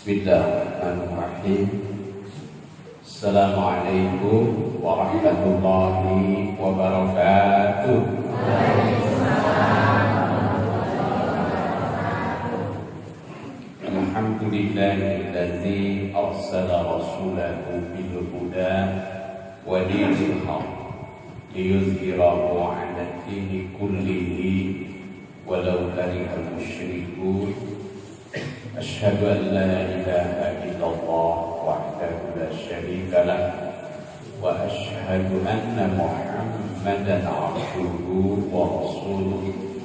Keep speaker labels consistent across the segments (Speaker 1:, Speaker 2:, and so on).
Speaker 1: Bismillahirrahmanirrahim. Assalamualaikum warahmatullahi wabarakatuh. Alhamdulillahilladzi arsala rasulahu bil huda wa dinil haqq liyuzhirahu 'ala ad-dini kullihi walau karihal musyrikun. Asyhadu an la ilaha illallah wahdahu la syarika lah wa asyhadu anna Muhammadan 'abduhu wa rasuluh.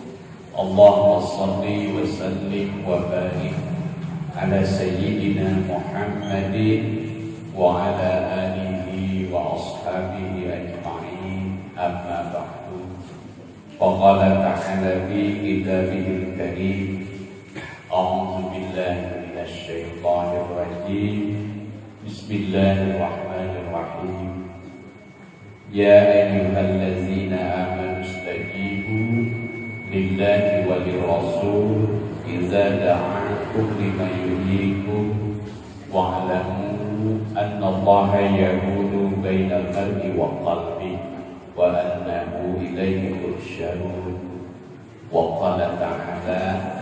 Speaker 1: Allahumma shalli wa sallim wa barik ala sayyidina Muhammadin wa ala alihi wa ashabihi ajma'in. Amma ba'du. Qala ta'ala fi kitabihil karim. A'udzu billahi minasy syaithanir rajim. Bismillahirrahmanirrahim. Ya ayyuhallazina amanu istajibu lillahi walir rasul idza da'akum lima yuhyikum wa'lamu anna Allaha yahulu bainal mar'i wa qalbi wa annahu ilayhi tuhsyarun. Wa qala ta'ala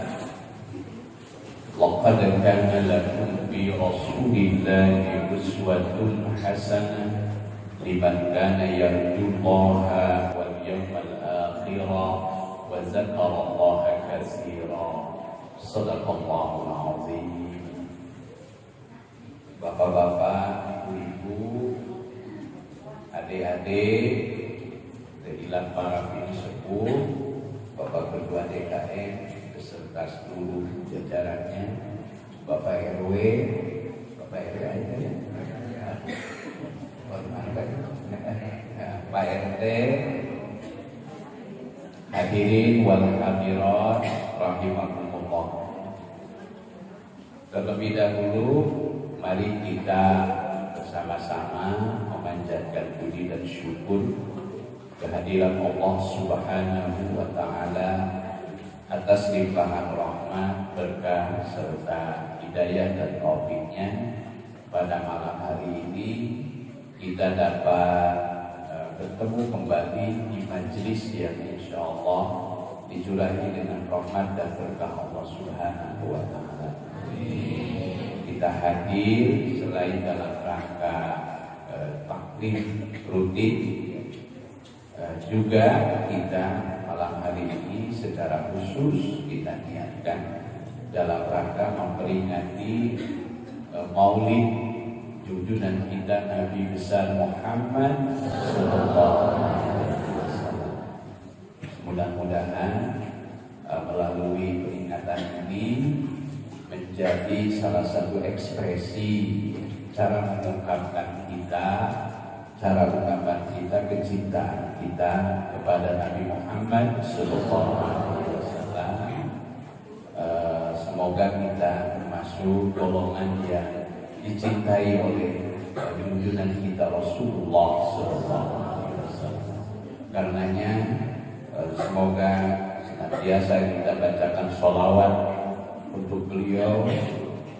Speaker 1: laqad kana lakum fi rasulillahi uswatun hasanah liman kana yarjullaha wal yawmal akhir wa dzakarallaha katsira. Shadaqallahul azim. Bapak-bapak, ibu-ibu, adik-adik, dan para sepuh, Bapak Ketua DKM beserta seluruh jajarannya, Bapak RW, Bapak RW aja ya, Pak RT, hadirin wal hadirat rahimakumullah. Terlebih dahulu, mari kita bersama-sama memanjatkan puji dan syukur kehadiran Allah Subhanahu wa Ta'ala atas limpahan rahmat, berkah serta hidayah dan taufiknya. Pada malam hari ini kita dapat bertemu kembali di majelis yang insya Allah dicurahi dengan rahmat dan berkah Allah Subhanahu wa Ta'ala. Kita hadir selain dalam rangka taklim rutin, juga kita malam hari ini secara khusus kita niatkan dalam rangka memperingati Maulid junjungan kita Nabi besar Muhammad sallallahu alaihi wasallam. Mudah-mudahan melalui peringatan ini menjadi salah satu ekspresi cara mengungkapkan kita, cara ungkapan kita kecintaan kita kepada Nabi Muhammad sallallahu alaihi wasallam. Semoga kita termasuk golongan yang dicintai oleh junjungan kita Rasulullah sallallahu alaihi wasallam. Karenanya semoga senantiasa kita bacakan sholawat untuk beliau.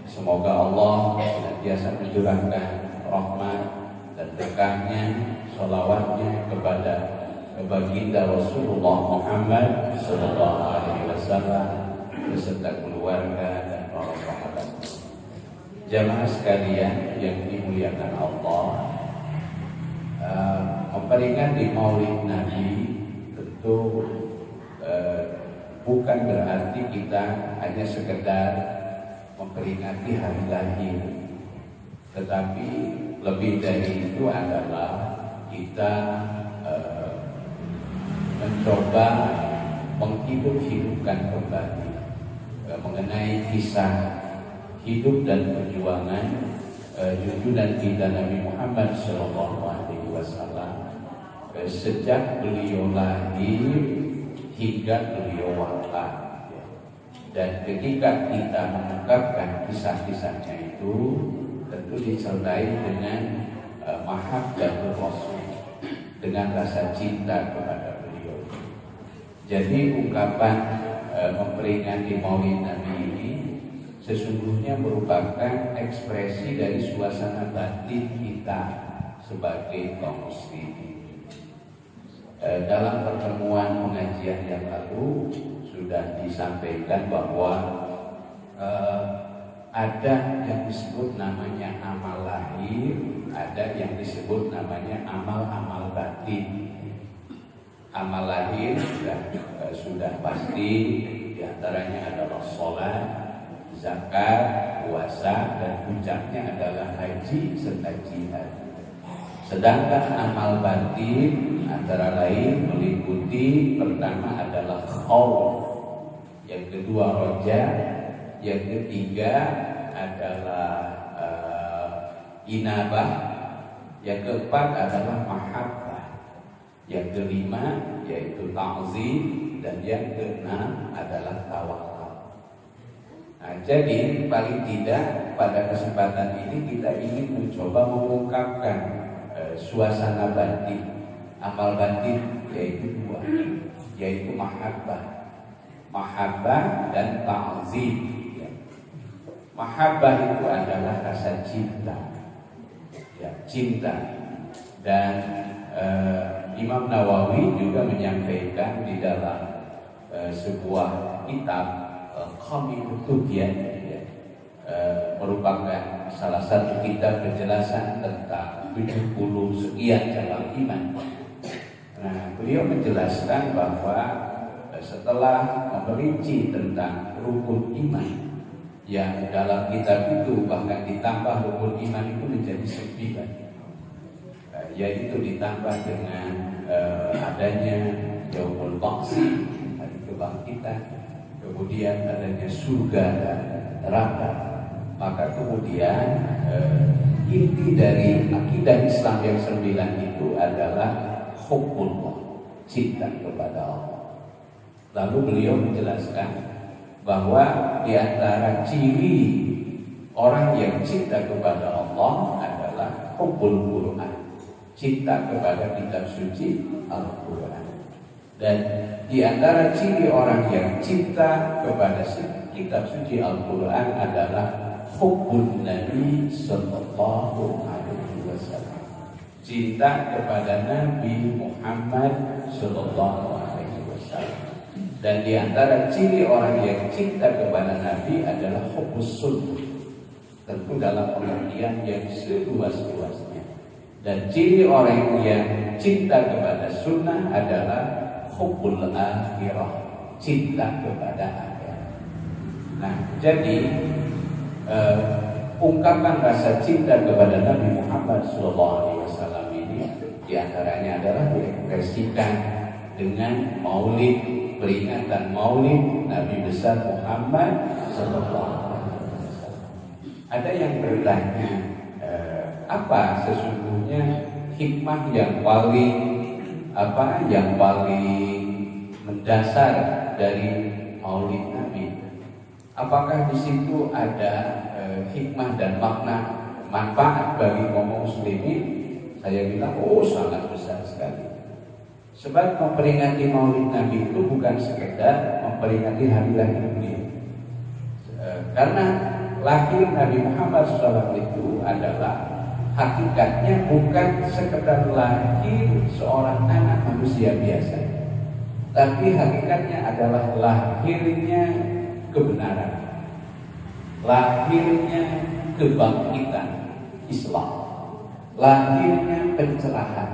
Speaker 1: Semoga Allah senantiasa mencurahkan rahmat dan berkahnya, sholawatnya kepada baginda Rasulullah Muhammad sallallahu alaihi wasallam beserta keluarga dan para sahabat. Jamaah sekalian yang dimuliakan Allah, memperingati Maulid Nabi tentu bukan berarti kita hanya sekedar memperingati hari lahir, tetapi lebih dari itu adalah kita mencoba menghidup-hidupkan kembali mengenai kisah hidup dan perjuangan junjungan kita Nabi Muhammad sallallahu alaihi wasallam sejak beliau lahir hingga beliau wafat. Dan ketika kita mengungkapkan kisah-kisahnya itu tentu disertai dengan mahabbatul Rasul, dengan rasa cinta kepada beliau. Jadi ungkapan memperingati Maulid Nabi ini sesungguhnya merupakan ekspresi dari suasana batin kita sebagai kaum muslimin. Dalam pertemuan pengajian yang lalu sudah disampaikan bahwa ada yang disebut namanya amal lahir, ada yang disebut namanya amal-amal batin. Amal lahir sudah pasti, diantaranya adalah sholat, zakat, puasa, dan puncaknya adalah haji serta jihad. Sedangkan amal batin antara lain meliputi pertama adalah khauf, yang kedua roja, yang ketiga adalah inabah, yang keempat adalah mahabbah, yang kelima yaitu ta'zim, dan yang keenam adalah tawakal. Nah, jadi paling tidak pada kesempatan ini kita ingin mencoba mengungkapkan suasana batin, amal batin yaitu dua, yaitu mahabbah dan ta'zim. Mahabbah itu adalah rasa cinta, ya, cinta. Dan Imam Nawawi juga menyampaikan di dalam sebuah kitab Kamil Tubyan, merupakan salah satu kitab penjelasan tentang 70 sekian cabang iman. Nah, beliau menjelaskan bahwa setelah memperinci tentang rukun iman, yang dalam kitab itu bahkan ditambah rukun iman itu menjadi 9, yaitu ditambah dengan adanya yaumul ba'si, hari kebangkitan, kemudian adanya surga dan neraka. Maka kemudian inti dari akidah Islam yang 9 itu adalah hubbullah, cinta kepada Allah. Lalu beliau menjelaskan bahwa di antara ciri orang yang cinta kepada Allah adalah hubbul Quran, cinta kepada kitab suci Al-Quran. Dan di antara ciri orang yang cinta kepada kitab suci Al-Quran adalah hubbun Nabi Sallallahu Alaihi Wasallam, cinta kepada Nabi Muhammad Sallallahu Alaihi Wasallam. Dan di antara ciri orang yang cinta kepada Nabi adalah hubbus sunnah, tentu dalam pengertian yang seluas-luasnya. Dan ciri orang yang cinta kepada sunnah adalah hubbul akhirah, cinta kepada akhirat. Nah, jadi ungkapan rasa cinta kepada Nabi Muhammad SAW ini diantaranya adalah diekspresikan dengan maulid, peringatan maulid Nabi besar Muhammad SAW. Ada yang bertanya, apa sesungguhnya hikmah yang paling mendasar dari maulid Nabi? Apakah di situ ada hikmah dan makna manfaat bagi kaum muslimin? Saya bilang, sangat besar sekali. Sebab memperingati maulid Nabi itu bukan sekedar memperingati hari lahir beliau. Karena lahir Nabi Muhammad SAW itu adalah hakikatnya bukan sekedar lahir seorang anak manusia biasa, tapi hakikatnya adalah lahirnya kebenaran, lahirnya kebangkitan Islam, lahirnya pencerahan,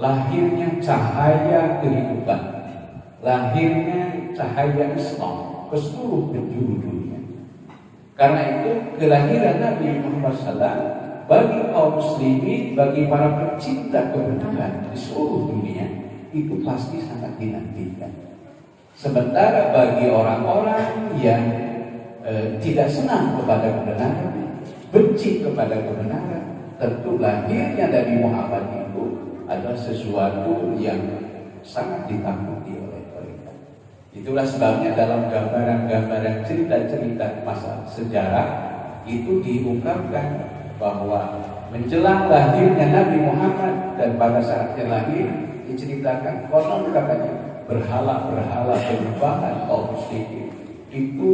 Speaker 1: lahirnya cahaya kehidupan, lahirnya cahaya Islam ke seluruh penjuru dunia. Karena itu kelahiran Nabi Muhammad SAW bagi kaum muslimin, bagi para pecinta kebenaran di seluruh dunia itu pasti sangat dinantikan. Sementara bagi orang-orang yang tidak senang kepada kebenaran, benci kepada kebenaran, tentu lahirnya Nabi Muhammad itu adalah sesuatu yang sangat ditakuti oleh mereka. Itulah sebabnya dalam gambaran-gambaran cerita-cerita masa sejarah itu diungkapkan bahwa menjelang lahirnya Nabi Muhammad dan pada saatnya lahir diceritakan konon katanya berhala-berhala penyembahan kaum muslimin itu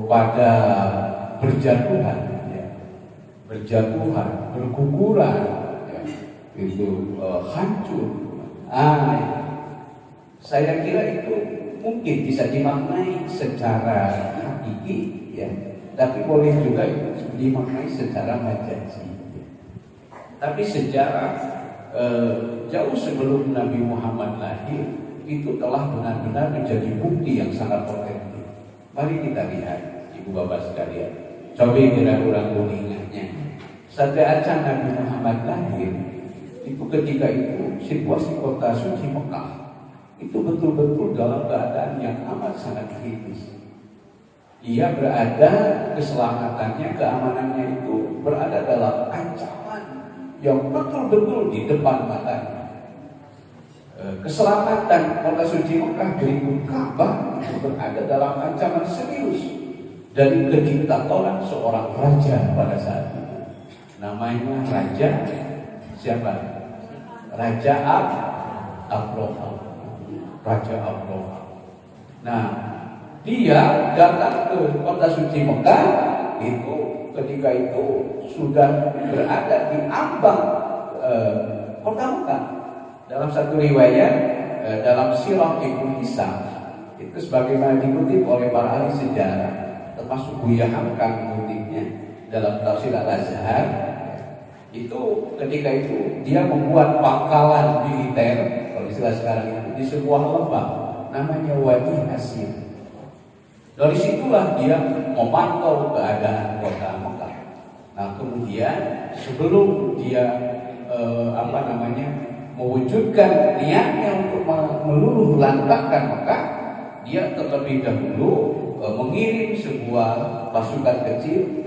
Speaker 1: pada berjatuhan, ya. Berjatuhan, berguguran, ya. Itu hancur. Saya kira itu mungkin bisa dimaknai secara hakiki, ya. Tapi boleh juga itu dimaknai secara majazi. Ya. Tapi sejarah jauh sebelum Nabi Muhammad lahir itu telah benar-benar menjadi bukti yang sangat otentik. Mari kita lihat, ibu bapak sekalian. Coba kira orang kuningannya. Saat Nabi Muhammad lahir, itu ketika itu situasi kota suci Mekah itu betul-betul dalam keadaan yang amat sangat kritis. Ia berada, keselamatannya, keamanannya itu berada dalam ancaman yang betul-betul di depan matanya. Keselamatan kota suci Mekah berikut Ka'bah itu berada dalam ancaman serius dari kediktatoran seorang raja pada saat itu. Namanya Raja siapa? Raja Abraha. Raja Abraha. Nah, dia datang ke kota suci Mekah itu ketika itu sudah berada di ambang kota Mekah. Dalam satu riwayat dalam Sirah Ibnu Hisam itu sebagaimana dikutip oleh para ahli sejarah, termasuk Buya Hamka mengutipnya dalam Tafsir Al-Azhar, itu ketika itu dia membuat pangkalan militer kalau istilah sekarang itu di sebuah lembah namanya Wadi Hasir. Dari situlah dia memantau keadaan kota Mekah. Nah, kemudian sebelum dia mewujudkan niatnya untuk meluluh lantakkan Mekah, dia terlebih dahulu mengirim sebuah pasukan kecil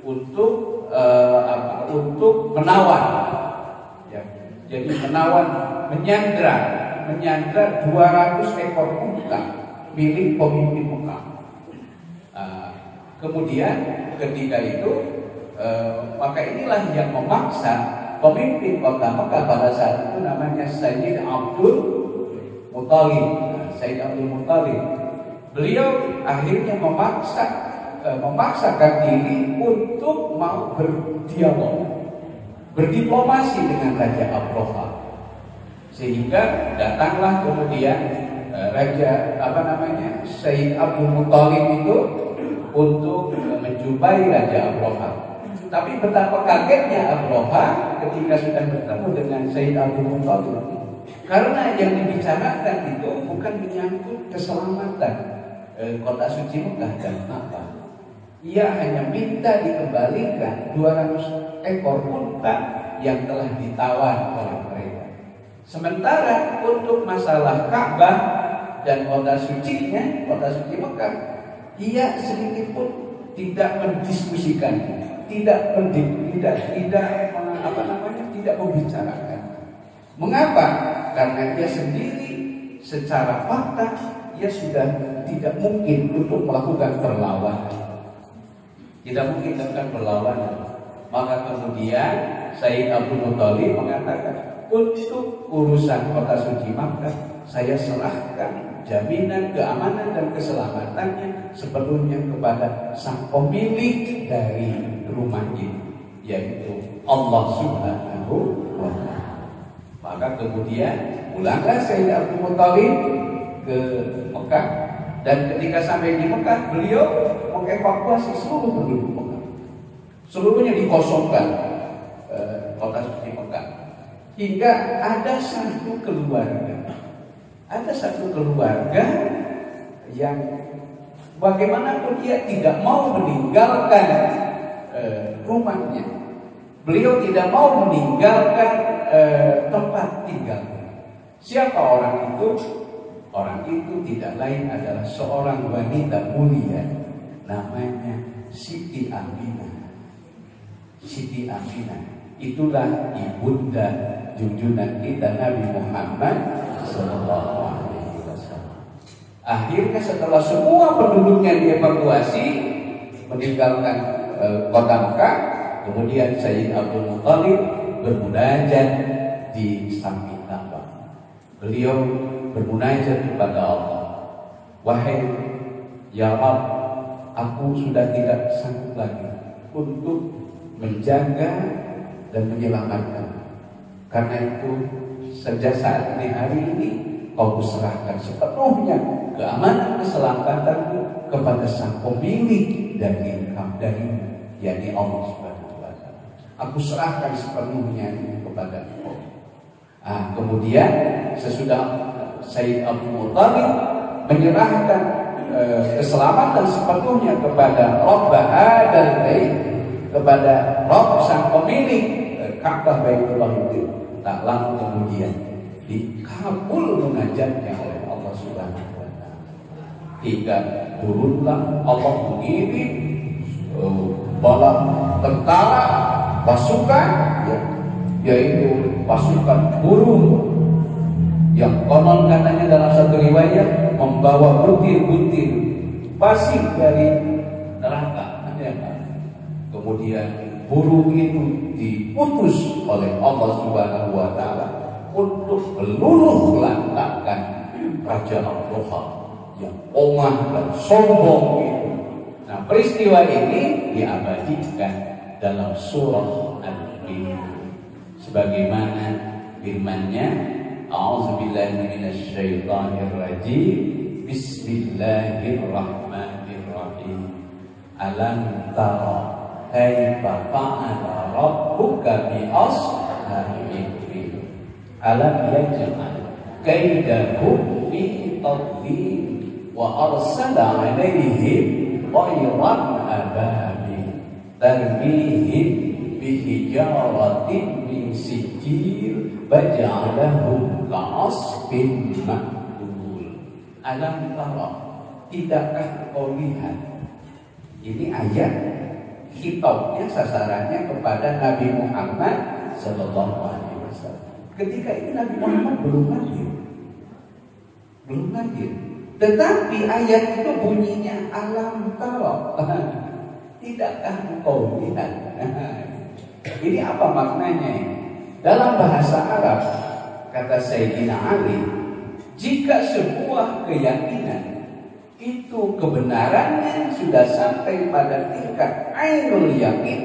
Speaker 1: untuk menawan, ya. Jadi menyandra 200 ekor unta milik pemimpin Mekah. Kemudian ketika itu maka inilah yang memaksa pemimpin kota Mekah pada saat itu namanya Sayyid Abdul Muttalib. Sayyid Abdul Muttalib. Beliau akhirnya memaksakan diri untuk mau berdialog, berdiplomasi dengan Raja Abraha. Sehingga datanglah kemudian Sayyid Abdul Muttalib itu untuk menjumpai Raja Abraha. Tapi betapa kagetnya Abraha ketika sudah bertemu dengan Sayyid Abdul Muttalib. Karena yang dibicarakan itu bukan menyangkut keselamatan kota suci Mekah dan Ka'bah. Ia hanya minta dikembalikan 200 ekor unta yang telah ditawan oleh mereka. Sementara untuk masalah Ka'bah dan kota suci Mekah, ia sedikit pun tidak mendiskusikannya, tidak membicarakan. Mengapa? Karena dia sendiri secara fakta ia sudah tidak mungkin untuk melakukan perlawanan. Tidak mungkin melakukan perlawanan. Maka kemudian Sayyid Abdul Muttalib mengatakan, untuk urusan kota suci Makkah saya serahkan jaminan keamanan dan keselamatannya sepenuhnya kepada sang pemilik dari rumah ini, yaitu Allah Subhanahu wa Ta'ala. Maka kemudian pulanglah Sayyid Abdul Muttalib ke Mekah, dan ketika sampai di Mekah beliau mengevakuasi seluruh penduduk Mekah. Seluruhnya dikosongkan kota suci Mekah. Hingga ada satu keluarga yang bagaimanapun dia tidak mau meninggalkan rumahnya. Beliau tidak mau meninggalkan tempat tinggalnya. Siapa orang itu? Orang itu tidak lain adalah seorang wanita mulia, namanya Siti Aminah. Siti Aminah itulah ibunda junjungan kita Nabi Muhammad Sallallahu Alaihi Wasallam. Akhirnya setelah semua penduduknya dievakuasi meninggalkan kota Mekah, kemudian Sayyid Abdul Muttalib bermunajat di samping Ka'bah. Beliau bermunajat kepada Allah. wahai ya Rabb, aku sudah tidak sanggup lagi untuk menjaga dan menyelamatkan. Karena itu sejak saat ini, hari ini, kau serahkan sepenuhnya keamanan keselamatanmu kepada sang pemilik dari yakni Allah Subhanahu wa Ta'ala. Aku serahkan sepenuhnya kepada Engkau. Kemudian sesudah Sayyid Abu Muthalib menyerahkan keselamatan sepenuhnya kepada Rabb hadzal bait, kepada Rabb sang pemilik Ka'bah Baitullah itu, tak lama kemudian dikabul munajatnya oleh Allah Subhanahu wa Ta'ala. Hingga turunlah Allah mengirim bala tentara, pasukan, yaitu pasukan burung yang konon katanya dalam satu riwayat membawa butir-butir pasir dari neraka. Kemudian burung itu diutus oleh Allah Subhanahu wa Ta'ala untuk meluluh lantakkan Raja Abdullah yang omah dan sombong itu. Nah, peristiwa ini diabadikan dalam surah Al-Mulk sebagaimana firman-Nya, a'udzubillahi minasyaitonirrajim, bismillahirrahmanirrahim, alam tara kaifa fa'ala rabbuka bi ashabil fil, alam yaj'al kaidahum fi tadlil wa arsala 'alaihim tayran ababil tarmihim bi hijaratin min sijil faj'alahum ka'asfin ma'kul. Alam tara, tidakkah kau lihat? Ini ayat khitabnya, sasarannya kepada Nabi Muhammad sallallahu alaihi wasallam. Ketika itu Nabi Muhammad belum lahir. Tetapi ayat itu bunyinya alam tara. Tidakkah engkau lihat? Ini apa maknanya? Dalam bahasa Arab, kata Sayyidina Ali, jika sebuah keyakinan itu kebenarannya sudah sampai pada tingkat ainul yakin,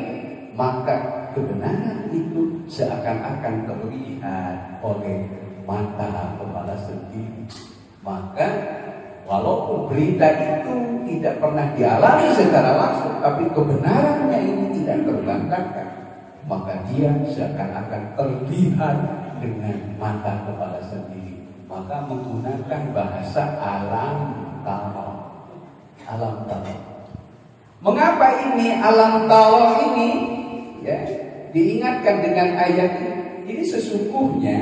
Speaker 1: maka kebenaran itu seakan-akan terlihat oleh mata kepala sendiri. Maka walaupun berita itu tidak pernah dialami secara langsung, tapi kebenarannya ini tidak terbantahkan, maka dia seakan-akan terlihat dengan mata kepala sendiri. Maka menggunakan bahasa alam tara. Mengapa ini alam tara ini diingatkan dengan ayat ini? Ini sesungguhnya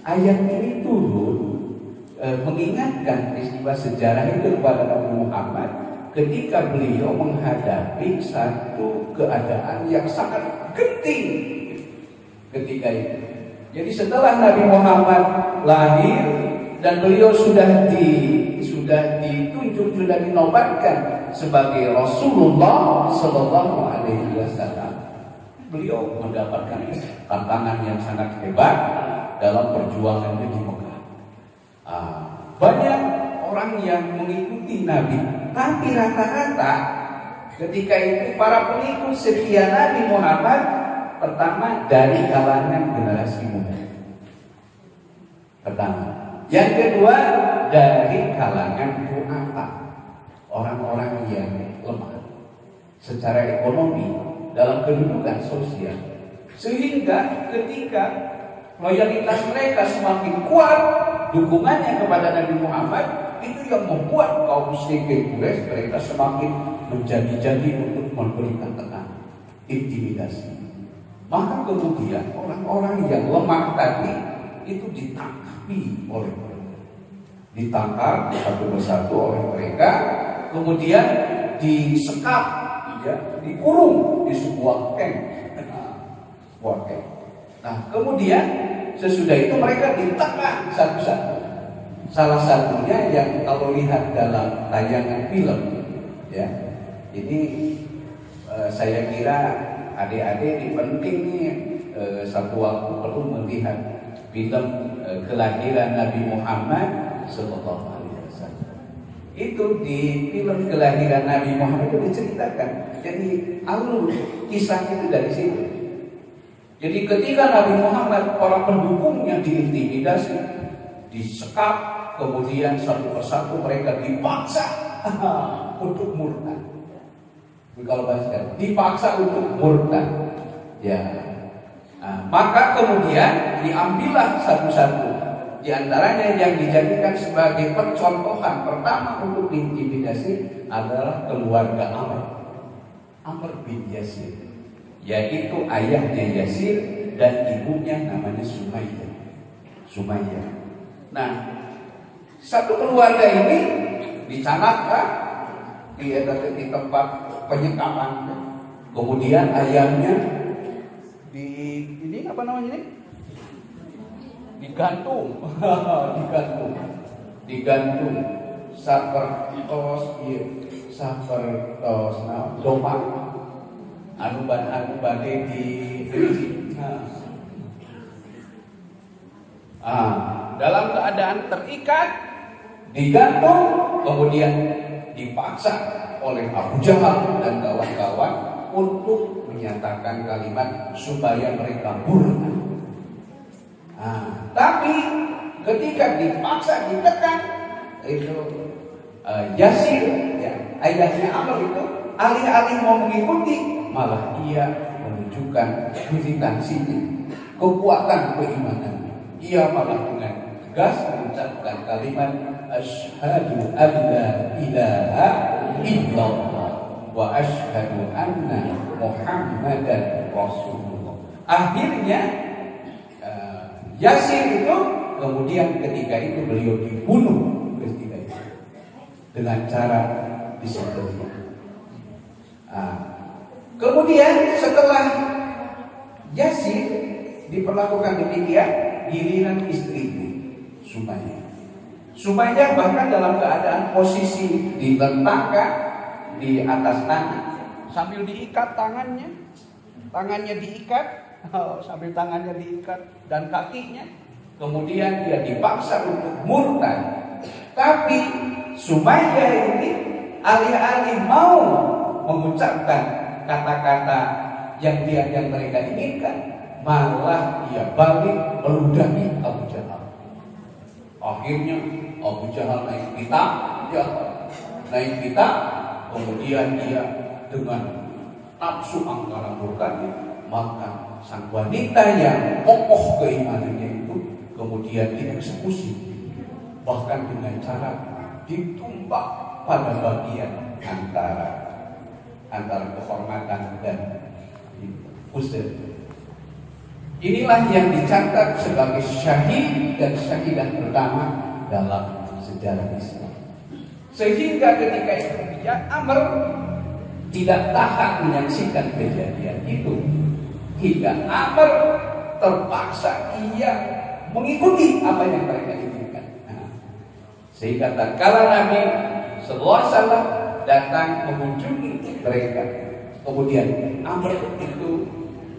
Speaker 1: ayat ini turun mengingatkan peristiwa sejarah itu kepada Nabi Muhammad ketika beliau menghadapi satu keadaan yang sangat genting ketika itu. Jadi setelah Nabi Muhammad lahir dan beliau sudah ditunjuk, sudah dinobatkan sebagai Rasulullah Sallallahu Alaihi Wasallam, beliau mendapatkan tantangan yang sangat hebat dalam perjuangannya di Mekah. Banyak orang yang mengikuti Nabi, tapi rata-rata ketika itu para pengikut setia Nabi Muhammad pertama dari kalangan generasi muda. Pertama. Yang kedua dari kalangan du'afa, orang-orang yang lemah secara ekonomi, dalam kedudukan sosial, sehingga ketika loyalitas mereka semakin kuat, dukungannya kepada Nabi Muhammad, itu yang membuat kaum musyrikin Quraisy mereka semakin menjadi-jadi untuk memberikan tekanan, intimidasi. Maka kemudian orang-orang yang lemah tadi itu ditangkap satu persatu oleh mereka, kemudian disekap, dikurung di sebuah camp. Nah, kemudian sesudah itu mereka ditekan satu-satu. Salah satunya yang kalau lihat dalam tayangan film, ini saya kira adik-adik ini penting nih, satu waktu perlu melihat film kelahiran Nabi Muhammad Sallallahu Alaihi Wasallam. Itu di film kelahiran Nabi Muhammad itu diceritakan. Jadi alur kisah itu dari situ. Jadi ketika Nabi Muhammad, para pendukungnya diintimidasi, disekap, kemudian satu persatu mereka dipaksa untuk murtad. Kalau bahasa dipaksa untuk murtad. Ya. Maka kemudian diambillah satu-satu. Di antaranya yang dijadikan sebagai percontohan pertama untuk diintimidasi adalah keluarga Amr bin Yasir, yaitu ayahnya Yasir dan ibunya namanya Sumayyah. Nah, satu keluarga ini dicanakkan di tempat penyekapan. Kemudian ayahnya digantung sapertos domang anu bade di dalam keadaan terikat, digantung, kemudian dipaksa oleh Abu Jahal dan kawan-kawan untuk menyatakan kalimat supaya mereka murtad. Tapi ketika dipaksa, ditekan, itu Yasir, ya, ayahnya Amr itu alih-alih mau mengikuti, malah ia menunjukkan militansinya, kekuatan keimanannya. Ia malah dengan tegas mengucapkan kalimat asyhadu an la ilaha illallah wa asyhadu anna Muhammadan Rasulullah. Akhirnya Yasir itu kemudian ketika itu beliau dibunuh ketika itu dengan cara disembelih. Kemudian setelah Yasir diperlakukan demikian, giliran istrinya Sumayyah bahkan dalam keadaan posisi diletakkan di atas tanah sambil diikat tangannya diikat, sambil tangannya diikat dan kakinya, kemudian dia dipaksa untuk murtad. Tapi Sumayyah ini alih-alih mau mengucapkan kata-kata yang mereka inginkan, malah ia balik meludahi Abu Jahal. Akhirnya Abu Jahal naik pita, kemudian dia dengan nafsu angkara murka, maka sang wanita yang kokoh keimanannya itu kemudian dieksekusi, bahkan dengan cara ditumbak pada bagian antara kehormatan dan uzur. Inilah yang dicatat sebagai syahid dan syahidah pertama dalam sejarah Islam. Sehingga ketika itu Amr tidak tahan menyaksikan kejadian itu, hingga Amr terpaksa ia mengikuti apa yang mereka inginkan. Sehingga tatkala Nabi sallallahu alaihi wasallam datang mengunjungi mereka, kemudian Amr itu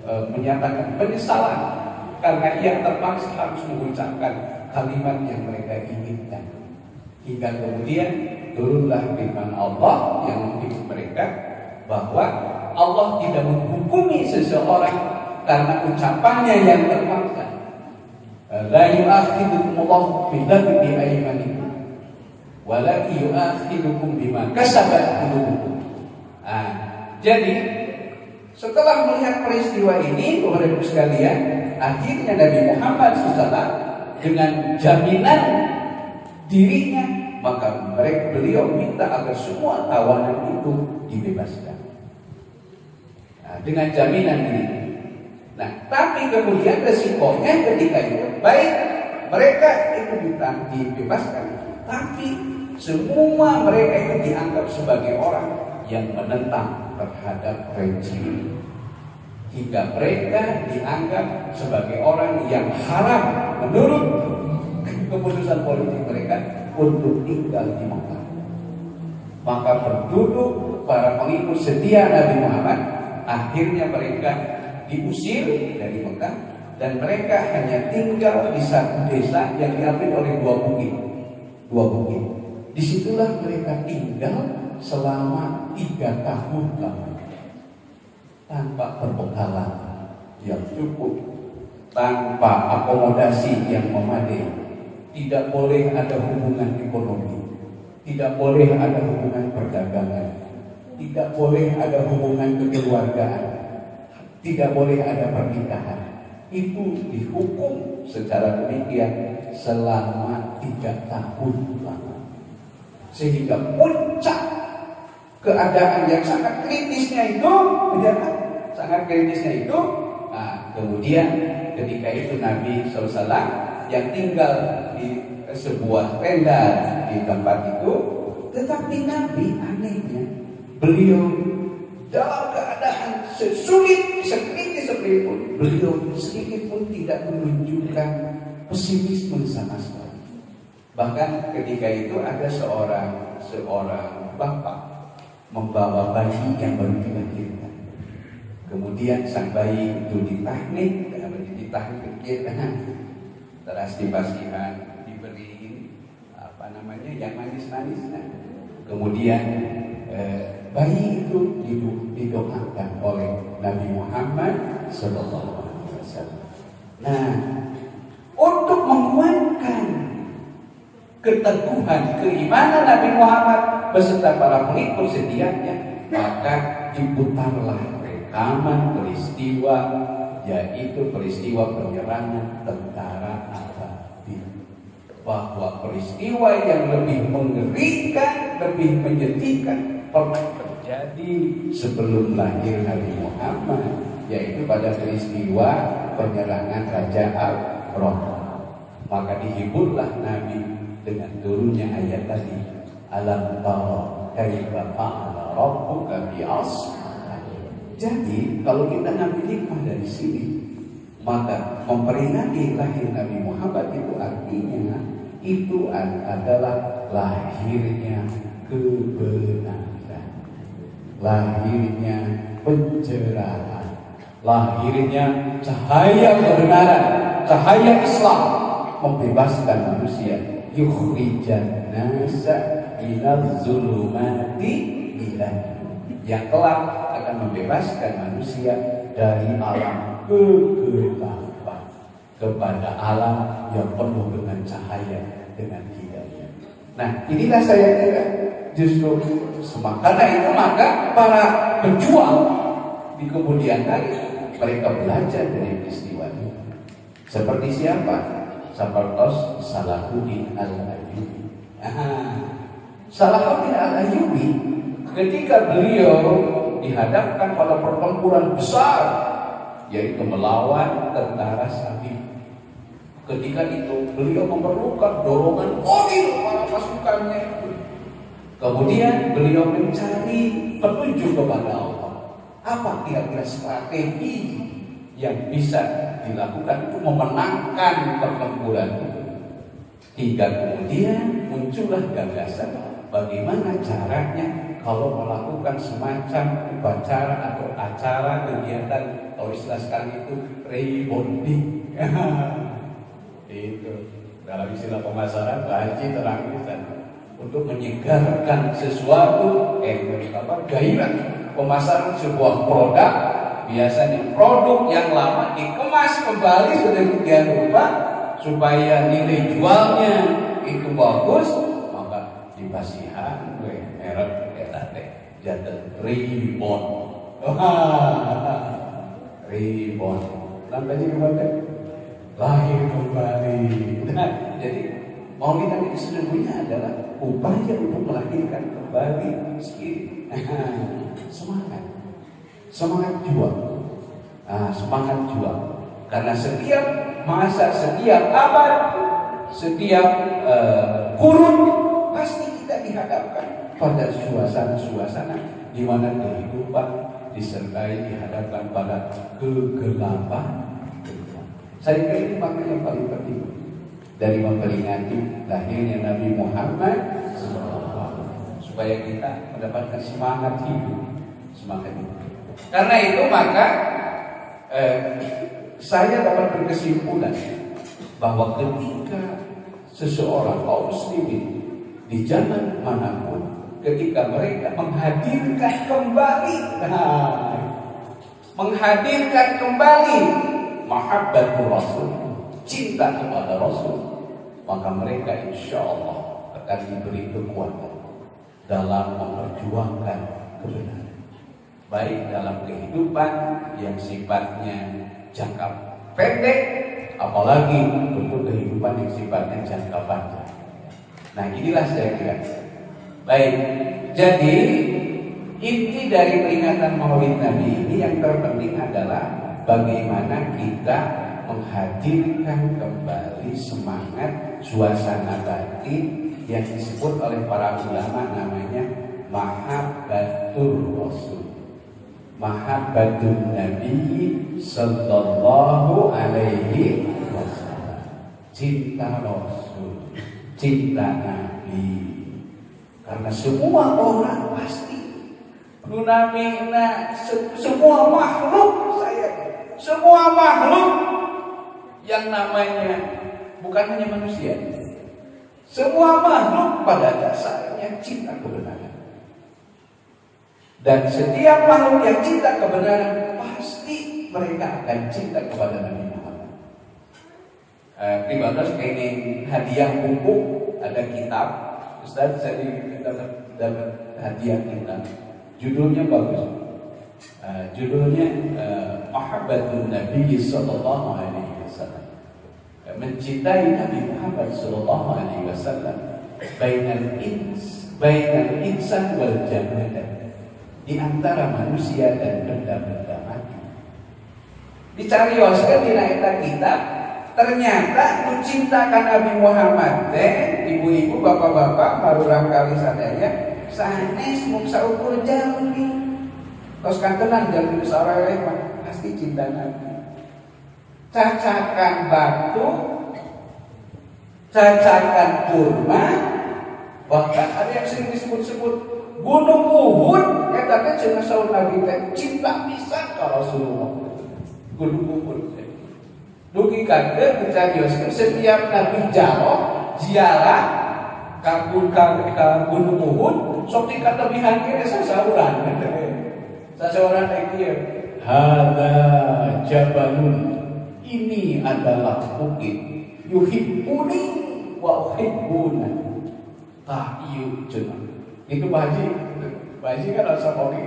Speaker 1: menyatakan penyesalan karena ia terpaksa harus mengucapkan kalimat yang mereka inginkan. Hingga kemudian turunlah firman Allah yang menghidup mereka bahwa Allah tidak menghukumi seseorang karena ucapannya yang terpaksa. La yu'akhidukumullahu billaghwi aymanikum walakin yu'akhidukum bima kasabat qulubukum. Jadi setelah melihat peristiwa ini, Bapak-Ibu sekalian, akhirnya Nabi Muhammad SAW dengan jaminan dirinya, maka beliau minta agar semua tawanan itu dibebaskan. Dengan jaminan ini. Tapi kemudian resikonya ketika itu, baik mereka itu dibebaskan, tapi semua mereka itu dianggap sebagai orang yang menentang terhadap rejim, hingga mereka dianggap sebagai orang yang haram menurut keputusan politik mereka untuk tinggal di Mekah. Maka berduduk para pengikut setia Nabi Muhammad, akhirnya mereka diusir dari Mekah dan mereka hanya tinggal di satu desa yang diambil oleh dua bukit. Disitulah mereka tinggal selama 3 tahun lamanya, tanpa perbekalan yang cukup, tanpa akomodasi yang memadai. Tidak boleh ada hubungan ekonomi, tidak boleh ada hubungan perdagangan, tidak boleh ada hubungan kekeluargaan, tidak boleh ada pernikahan. Itu dihukum secara demikian selama 3 tahun lamanya. Sehingga puncak keadaan yang sangat kritisnya itu, sangat kritisnya itu, kemudian ketika itu Nabi SAW yang tinggal di sebuah tenda di tempat itu, tetapi Nabi anehnya beliau dalam keadaan sesulit, sekritis seperti itu, beliau sedikit pun tidak menunjukkan pesimisme sama sekali. Bahkan ketika itu ada seorang bapak membawa bayi yang baru dilahirkan. Kemudian sang bayi itu ditahnik terus dibasuhkan, diberi yang manis-manis. Kemudian bayi itu didoakan oleh Nabi Muhammad SAW. Nah, untuk menguatkan keteguhan keimanan Nabi Muhammad beserta para pengikut setianya, maka diputarlah rekaman peristiwa, yaitu peristiwa penyerangan tentara Ababil. Bahwa peristiwa yang lebih mengerikan, lebih menyedihkan pernah terjadi sebelum lahir Nabi Muhammad, yaitu pada peristiwa penyerangan Raja Al-Rom. Maka dihiburlah Nabi dengan turunnya ayat tadi, alam tara kaifa fa'ala rabbuka bi'ashabil. Jadi kalau kita ngambil hikmah dari sini, maka memperingati lahir Nabi Muhammad itu artinya itu adalah lahirnya kebenaran, lahirnya pencerahan, lahirnya cahaya kebenaran, cahaya Islam, membebaskan manusia, yukhrijan nasa minadz zulumati ilan, yang kelak akan membebaskan manusia dari alam kegelapan kepada alam yang penuh dengan cahaya, dengan hidayah. Nah, inilah saya kira justru karena itu maka para pejuang di kemudian hari mereka belajar dari peristiwa ini. Seperti siapa? Seperti Salahuddin Al-Ayyubi. Salahuddin Al-Ayyubi ketika beliau dihadapkan pada pertempuran besar, yaitu melawan tentara Sabi. Ketika itu beliau memerlukan dorongan mobil para pasukannya itu. Kemudian beliau mencari petunjuk kepada Allah. Apa kira-kira strategi yang bisa dilakukan untuk memenangkan pertempuran itu? Hingga kemudian muncullah gagasan bagaimana caranya kalau melakukan semacam upacara atau acara kegiatan, kalau istilah sekarang itu rebonding. Itu dalam istilah pemasaran Haji terangkan untuk menyegarkan sesuatu, gairah pemasaran sebuah produk. Biasanya produk yang lama dikemas kembali sedemikian rupa supaya nilai jualnya itu bagus, maka dibasihan merek jatuh ribon. Ribon namanya kembali lahir kembali. Nah, jadi maulid Nabi sesungguhnya adalah upaya untuk melahirkan kembali spirit. Semangat juang. Semangat juang. Karena setiap masa, setiap abad, setiap kurun pasti kita dihadapkan pada suasana-suasana di mana kehidupan disertai dihadapkan pada kegelapan. Saya kira ini makna yang paling penting dari memperingati lahirnya Nabi Muhammad supaya kita mendapatkan semangat hidup, semangat hidup. Karena itu maka saya dapat berkesimpulan bahwa ketika seseorang kaum muslimin di zaman manapun ketika mereka menghadirkan kembali mahabbatul Rasul, cinta kepada Rasul, maka mereka insya Allah akan diberi kekuatan dalam memperjuangkan kebenaran, baik dalam kehidupan yang sifatnya jangka pendek, apalagi untuk kehidupan yang sifatnya jangka panjang. Nah, inilah saya kira. Baik, jadi inti dari peringatan Maulid Nabi ini yang terpenting adalah bagaimana kita menghadirkan kembali semangat suasana batin yang disebut oleh para ulama namanya mahabbatul Rasul, mahabbatul Nabi sallallahu alaihi wasallam, cinta Rasul, cinta Nabi. Karena semua orang pasti semua makhluk yang namanya bukan hanya manusia, semua makhluk pada dasarnya cinta kebenaran. Dan setiap makhluk yang cinta kebenaran pasti mereka akan cinta kepada Nabi Muhammad. Pribadi ini hadiah buku, ada kitab. Ustaz, saya dapat hadiah kitab. Judulnya bagus. Judulnya Mahabbatun Nabi sallallahu alaihi wasallam. Mencintai Nabi Muhammad sallallahu alaihi wasallam bainal insan wal jamadah, di antara manusia dan benda-benda mati. Dicarioskeun dina eta kitab, ternyata mencintakan Nabi Muhammad ibu-ibu, bapak-bapak, marurang kali sadaya sanes mung saukur jalmi. Tos kantenan jalmi sareleh pasti cinta Nabi. Cacakan batu, cacakan kurma, bahkan ada yang sering disebut-sebut Gunung Uhud, tapi cina saur Nabi cinta pisan ka Rasulullah. Gunung Uhud. Dugi kade dicarioskeun setiap Nabi ziarah ka Gunung Uhud, sok dikatabihan ge sasaeuran. Sasaeuran ieu hada jabalun, ini adalah bukit, yuhibbuni wa uhibbuna. Tah ieu cenah. Itu Baji kan rasa kopi.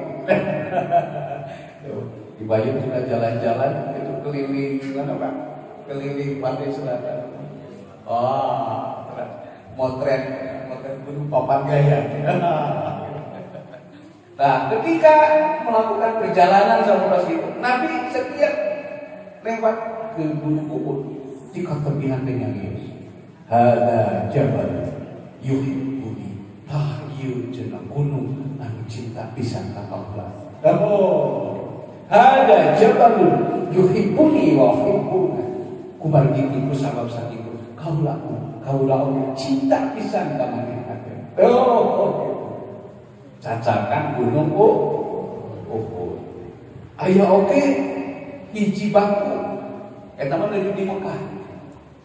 Speaker 1: Di Baji sudah jalan-jalan itu keliling mana Pak? Keliling pantai selatan. Oh, motret Gunung Papanjaya. Nah, ketika melakukan perjalanan sama itu, Nabi setiap lewat ke Gunung Uhud di ketepian dengan Yesus. Hada jabal yuhibbuni, tahyu cenah gunung anu cinta pisan ka Allah. Hada jabal yuhibbuni wa uhibbuna. Kumargi iku sabab sakitu kaula cinta pisan ka maneh. Cacakan gunung Uhud. Aya oke hiji batu eta mah nuju di Mekah.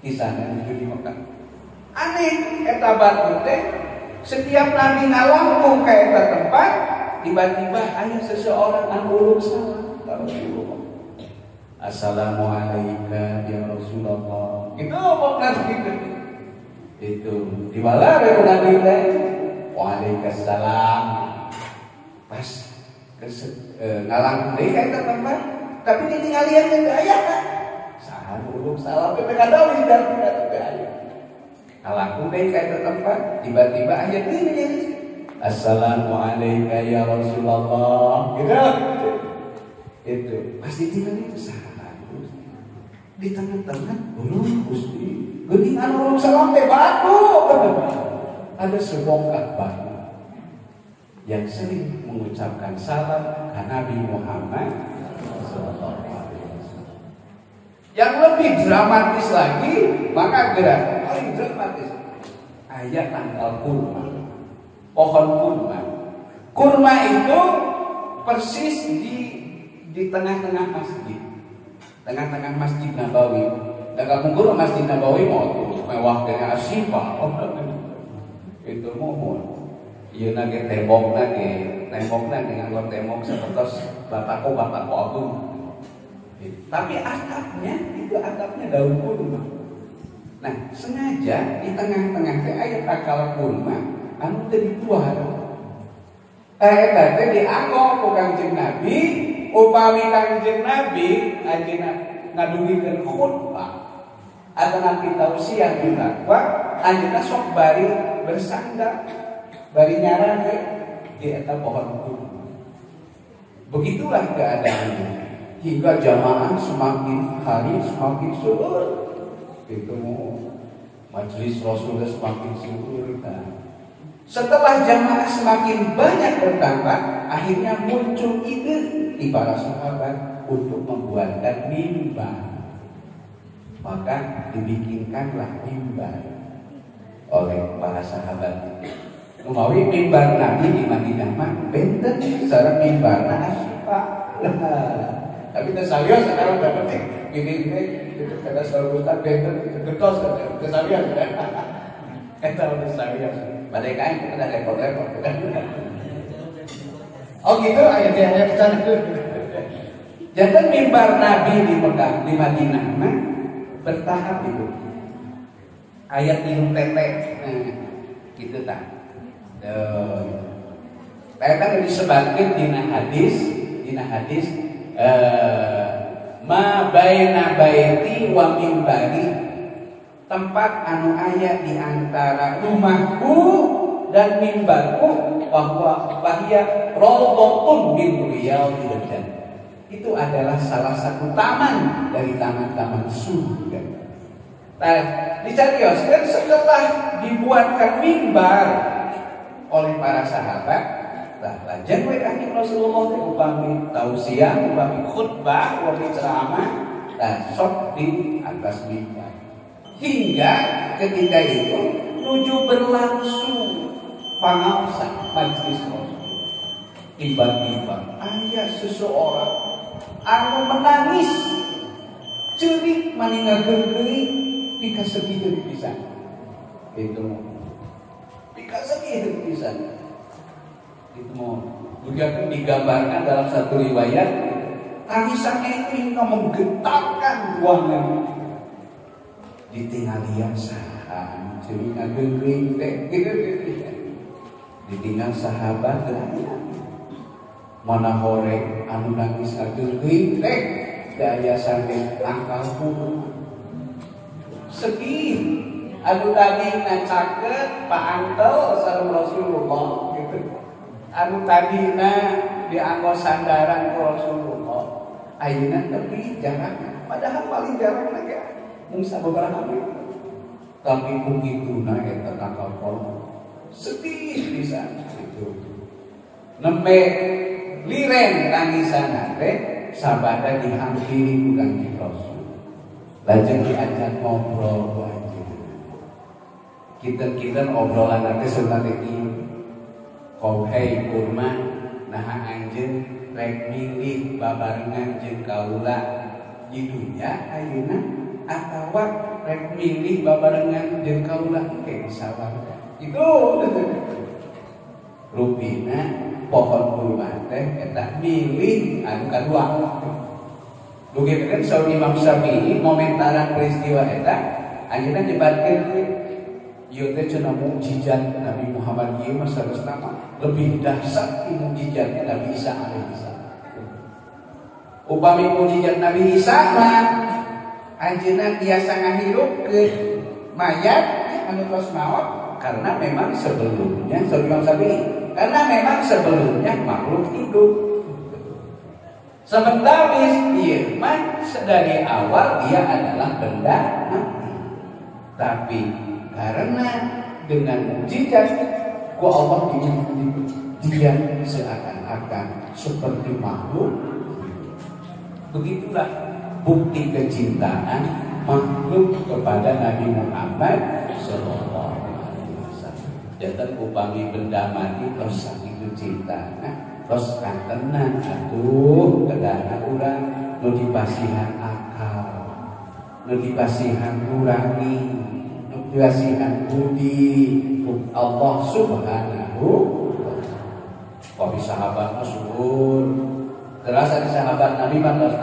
Speaker 1: Kisahna nuju di Mekah. Aneh eta batu teh setiap Nabi ngalangkung ka eta tempat tiba-tiba aya seseorang anu uluk salam ka Rasulullah. Assalamualaikum ya Rasulullah. Itu omongan gitu. Itu dibalare ku Nabi teh. Waalaikumsalam. Pas ngalang deui ka eta tempat, tapi ditingalian teh aya. Saha uluk salam teh kada wis dalem teh aya. Ngalang deui ka eta tempat, tiba-tiba aya deui. Assalamualaikum ya Rasulullah. Gitu. Itu pasti ditingalian saha. Di tengah-tengah uluk Gusti. Geuning anu uluk salam teh batu. Ada sebongkah batu yang sering mengucapkan salam ke Nabi Muhammad SAW. Yang lebih dramatis lagi, maka gerak paling dramatis ayat tanggal kurma, pohon kurma. Kurma itu persis di tengah-tengah masjid, tengah-tengah masjid Nabawi. Dan kamu kurma masjid Nabawi mau mewah dengan asyifa. Itu mohon. Iya nage tembok nage nganggo tembok sepertos bapakku aku. Tapi atapnya itu atapnya daun kurma. Nah sengaja di tengah-tengah teh aya takal kurma anu teu dituar. Eta teh dianggo ku Kangjeng Nabi, upami Kangjeng Nabi ajeuna ngadugikeun khutbah atau nanti tausiah di takwa, anjeunna sok bari bersandar, bari nyarane di eta pohon kurma. Begitulah keadaannya. Hingga jamaah semakin hari semakin subur, itu majelis Rasulullah semakin subur. Setelah jamaah semakin banyak bertambah, akhirnya muncul ide di para sahabat untuk membuatkan mimbar. Maka dibikinkanlah mimbar oleh para sahabat. Umawi mimbar Nabi di Madinah mah benten secara mimbarna asyifa. Tapi kita serius sekarang udah penting. Gini itu kada selalu ustaz benten getos kesarian. Kita udah serius. Badai kain kita udah repot-repot. Oh gitu ayat-ayat sana. Jangan mimbar Nabi di Mekah, di Madinah mah bertahap itu. Ayat di tete. Gitu tak. Kan disebutkan dina hadis ma baina baiti wa mimbari, tempat anu aya di antara rumahku dan mimbarku bahya rawdatun min riyadil jannah. Itu adalah salah satu taman dari taman-taman surga. Nah, dicarioskeun setelah dibuatkan mimbar oleh para sahabat, lajeng we Kanjeng Rasulullah teh upami tausiah, upami khutbah, upami ceramah, sok di atas mimbar. Hingga ketika itu nuju berlangsung pangaosan majelis Rasul. Tiba-tiba aya seseorang anu menangis cerik maningakeun geuning pika sakitu pisan. Itu pika sakitu pisan. Itu mau juga digambarkan dalam satu riwayat tangisan itu menggetarkan ruangan. Ditingalian saha cerik ngageuning teh ditinggal sahabat mana hore anu nangis ngageuning teh daya sampai angkal puluh sedih anu tadi ngacakeun Pak Antel sareng Rasulullah gitu. Anu tadina dianggo sandaran ku Rasulullah ayeuna tepi jarakna padahal paling jarang lagi mung sababaraha menit. Tapi begituna eta takapol sedih pisan itu. Nembe liren tangisan teh sabada dihampiri ku Kanjeng Rasul. Lajeng diajak ngobrol wae. Kita obrolan teh sebenarnya ieu. Kau hei kurma naha anjeun rek milih babarengan jeung kaula di dunia ayeuna atawa rek milih babarengan jeung kaula ke sawarga. Itu rupina pohon kurma teh eta milih anu kadua. Dugi kan saur Imam Syafi'i momentaran peristiwa eta ayeuna nyebatkeun ieu teh cenah mukjizat Nabi Muhammad ieu mah saresna lebih dahsyat mukjizatnya Nabi Isa alaihissalam. Upami mukjizat Nabi Isa mah anjeunna tiasa ngahirupkeun mayat anu tos maot karena memang sebelumnya karena memang sebelumnya makhluk hidup. Sementara ieu mah dari awal dia adalah benda mati. Tapi karena dengan mukjizat ku Allah dia seakan-akan seperti makhluk. Begitulah bukti kecintaan makhluk kepada Nabi Muhammad sallallahu alaihi wasallam. Jantan upami benda mati terus sakitu cinta, terus kantenan atuh kedana urang nu dipasihan akal, nu dipasihan nurani, nu kasihan budi Allah Subhanahu. Kami sahabat syukur terasa di sahabat Nabi mantos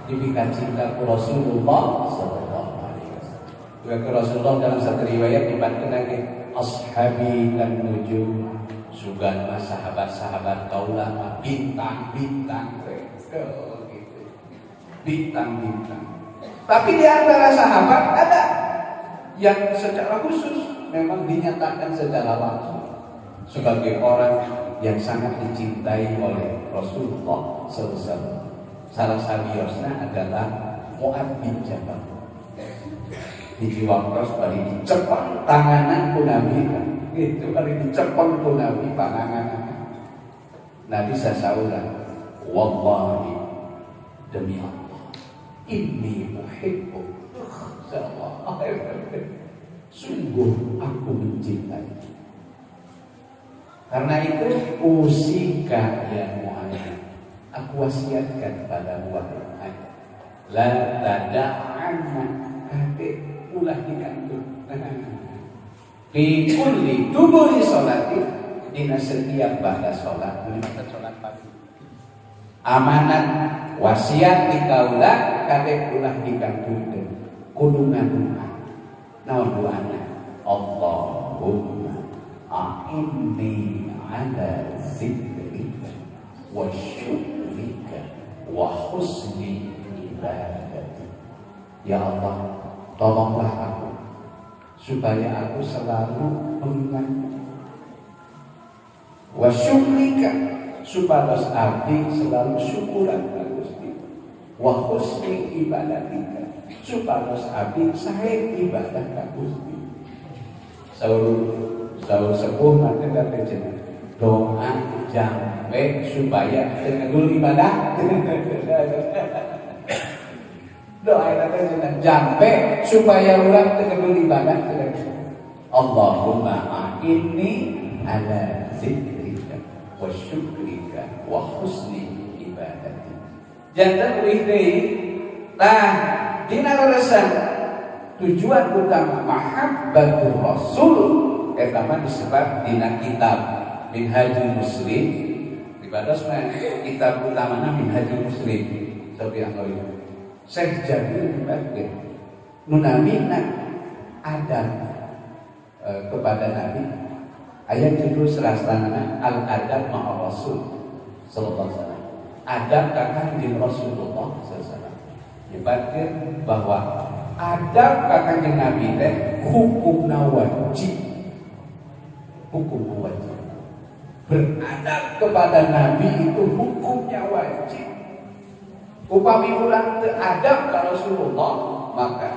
Speaker 1: dibikin cinta ku Rasulullah sallallahu alaihi wasallam. Juga Rasulullah dalam satu riwayat dibantu lagi ashabi dan nujum sugan sahabat-sahabat kaulah bintang-bintang gitu. Bintang-bintang. Tapi di antara sahabat ada yang secara khusus memang dinyatakan secara langsung sebagai orang yang sangat dicintai oleh Rasulullah SAW. Salah sabiosna adalah Mu'adz bin Jabal. Hiji waktu bari dicepeng tanganan ku Nabi. Itu bari dicepeng ku Nabi panangan. Nabi sasaula, wallahi demi Allah, inni uhibbu. Sungguh aku mencintai. Karena itu usika ya Muhammad, aku wasiatkan pada Muhammad, la tada'anna kate ulah dikantuk fi kulli duburi sholati dina setiap pada sholat pagi. Amanat wasiat dikaula kate ulah dikantuk kudu ngadua naon doana Allahumma a'inni ala zikrika wa syukrika wa husni ibadati. Ya Allah, tolonglah aku supaya aku selalu mengingatmu, wa syukrika supados abdi selalu syukuran ka Gusti, wa husni ibadatika supados abdi sae ibadah ka Gusti. Saur sepuh maka kata doa jambe supaya tenegul ibadah. Doa kata jambe supaya orang tenegul ibadah. Allahumma a'inni ala zikrika wa syukrika wa husni ibadati. Jantan uihdei tah dina lulusan tujuan utama mahabbatur Rasul pertama disebut dina kitab Minhajul Muslim dibadasna kitab utamana Minhajul Muslim sabi anggawi Syekh Jabir dibagi nu namina adab kepada Nabi ayat judul serastana al-adab ma'a Rasul sallallahu alaihi wasallam, adab kakang jeung Rasulullah sallallahu alaihi wasallam. Dibagi bahwa adab kakang jeung Nabi teh hukumna wajib. Hukum wajib. Beradab kepada Nabi itu hukumnya wajib. Upami ulang teradab ke Rasulullah, maka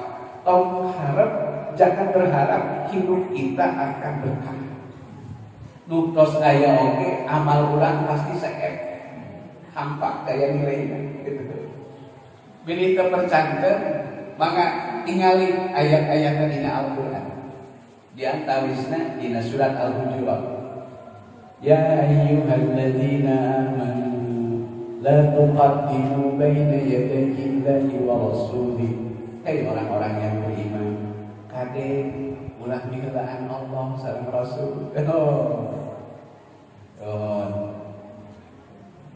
Speaker 1: tong harap jangan berharap hidup kita akan berkah. Nuktos aya oke amal ulang pasti saek hampa kaya nilainya gitu. Bilih kepercanten maka tingali ayat-ayat dina Al-Qur'an. Di antawisna dina surat Al-Hujurat. Ya ayyuhalladzina amanu la tuqaddimu baina yaday Allahi wa rasulih. Hai orang-orang yang beriman, kade ulah mihelaan Allah sareng Rasul.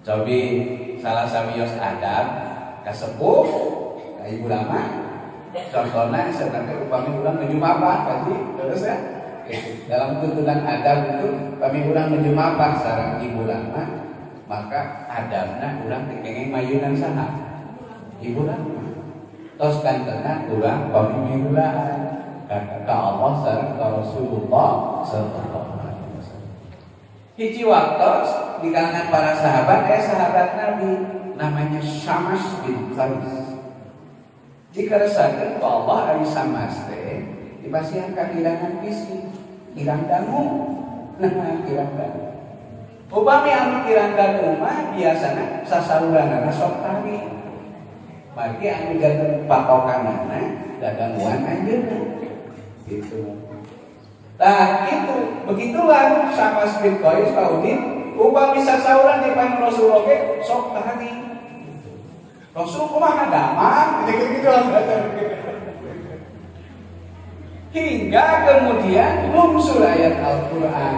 Speaker 1: Cobi salah sawios adab kasepuh ka ibu lama. Contohnya sebenarnya upami ulang menuju mapah tadi terus ya dalam tuntunan adab itu kami ulang menuju mapah sareng ibu lama, maka adabna ulang dikengeng mayunan saha ibu lama tos kantena ulang pamilulaan ka Allah sareng ka Rasulullah sallallahu alaihi wasallam. Hiji waktu di kalangan para sahabat sahabat Nabi namanya Syamas bin Qais. Jika resakan ke Allah ari Samas teh dipasihan kehilangan visi, hilang dangu, hilang dangu. Upami anu hilang dangu mah biasana sasaluranana sok tari. Maki anu janten patokanana dadanguan anjeunna. Gitu. Nah, itu begitulah Syamas bin Qais kaudin upami sasauran di pan Rasulullah ge sok tari. Rasul kumaha damang gitu-gitu. hingga kemudian lungsur ayat Al-Quran.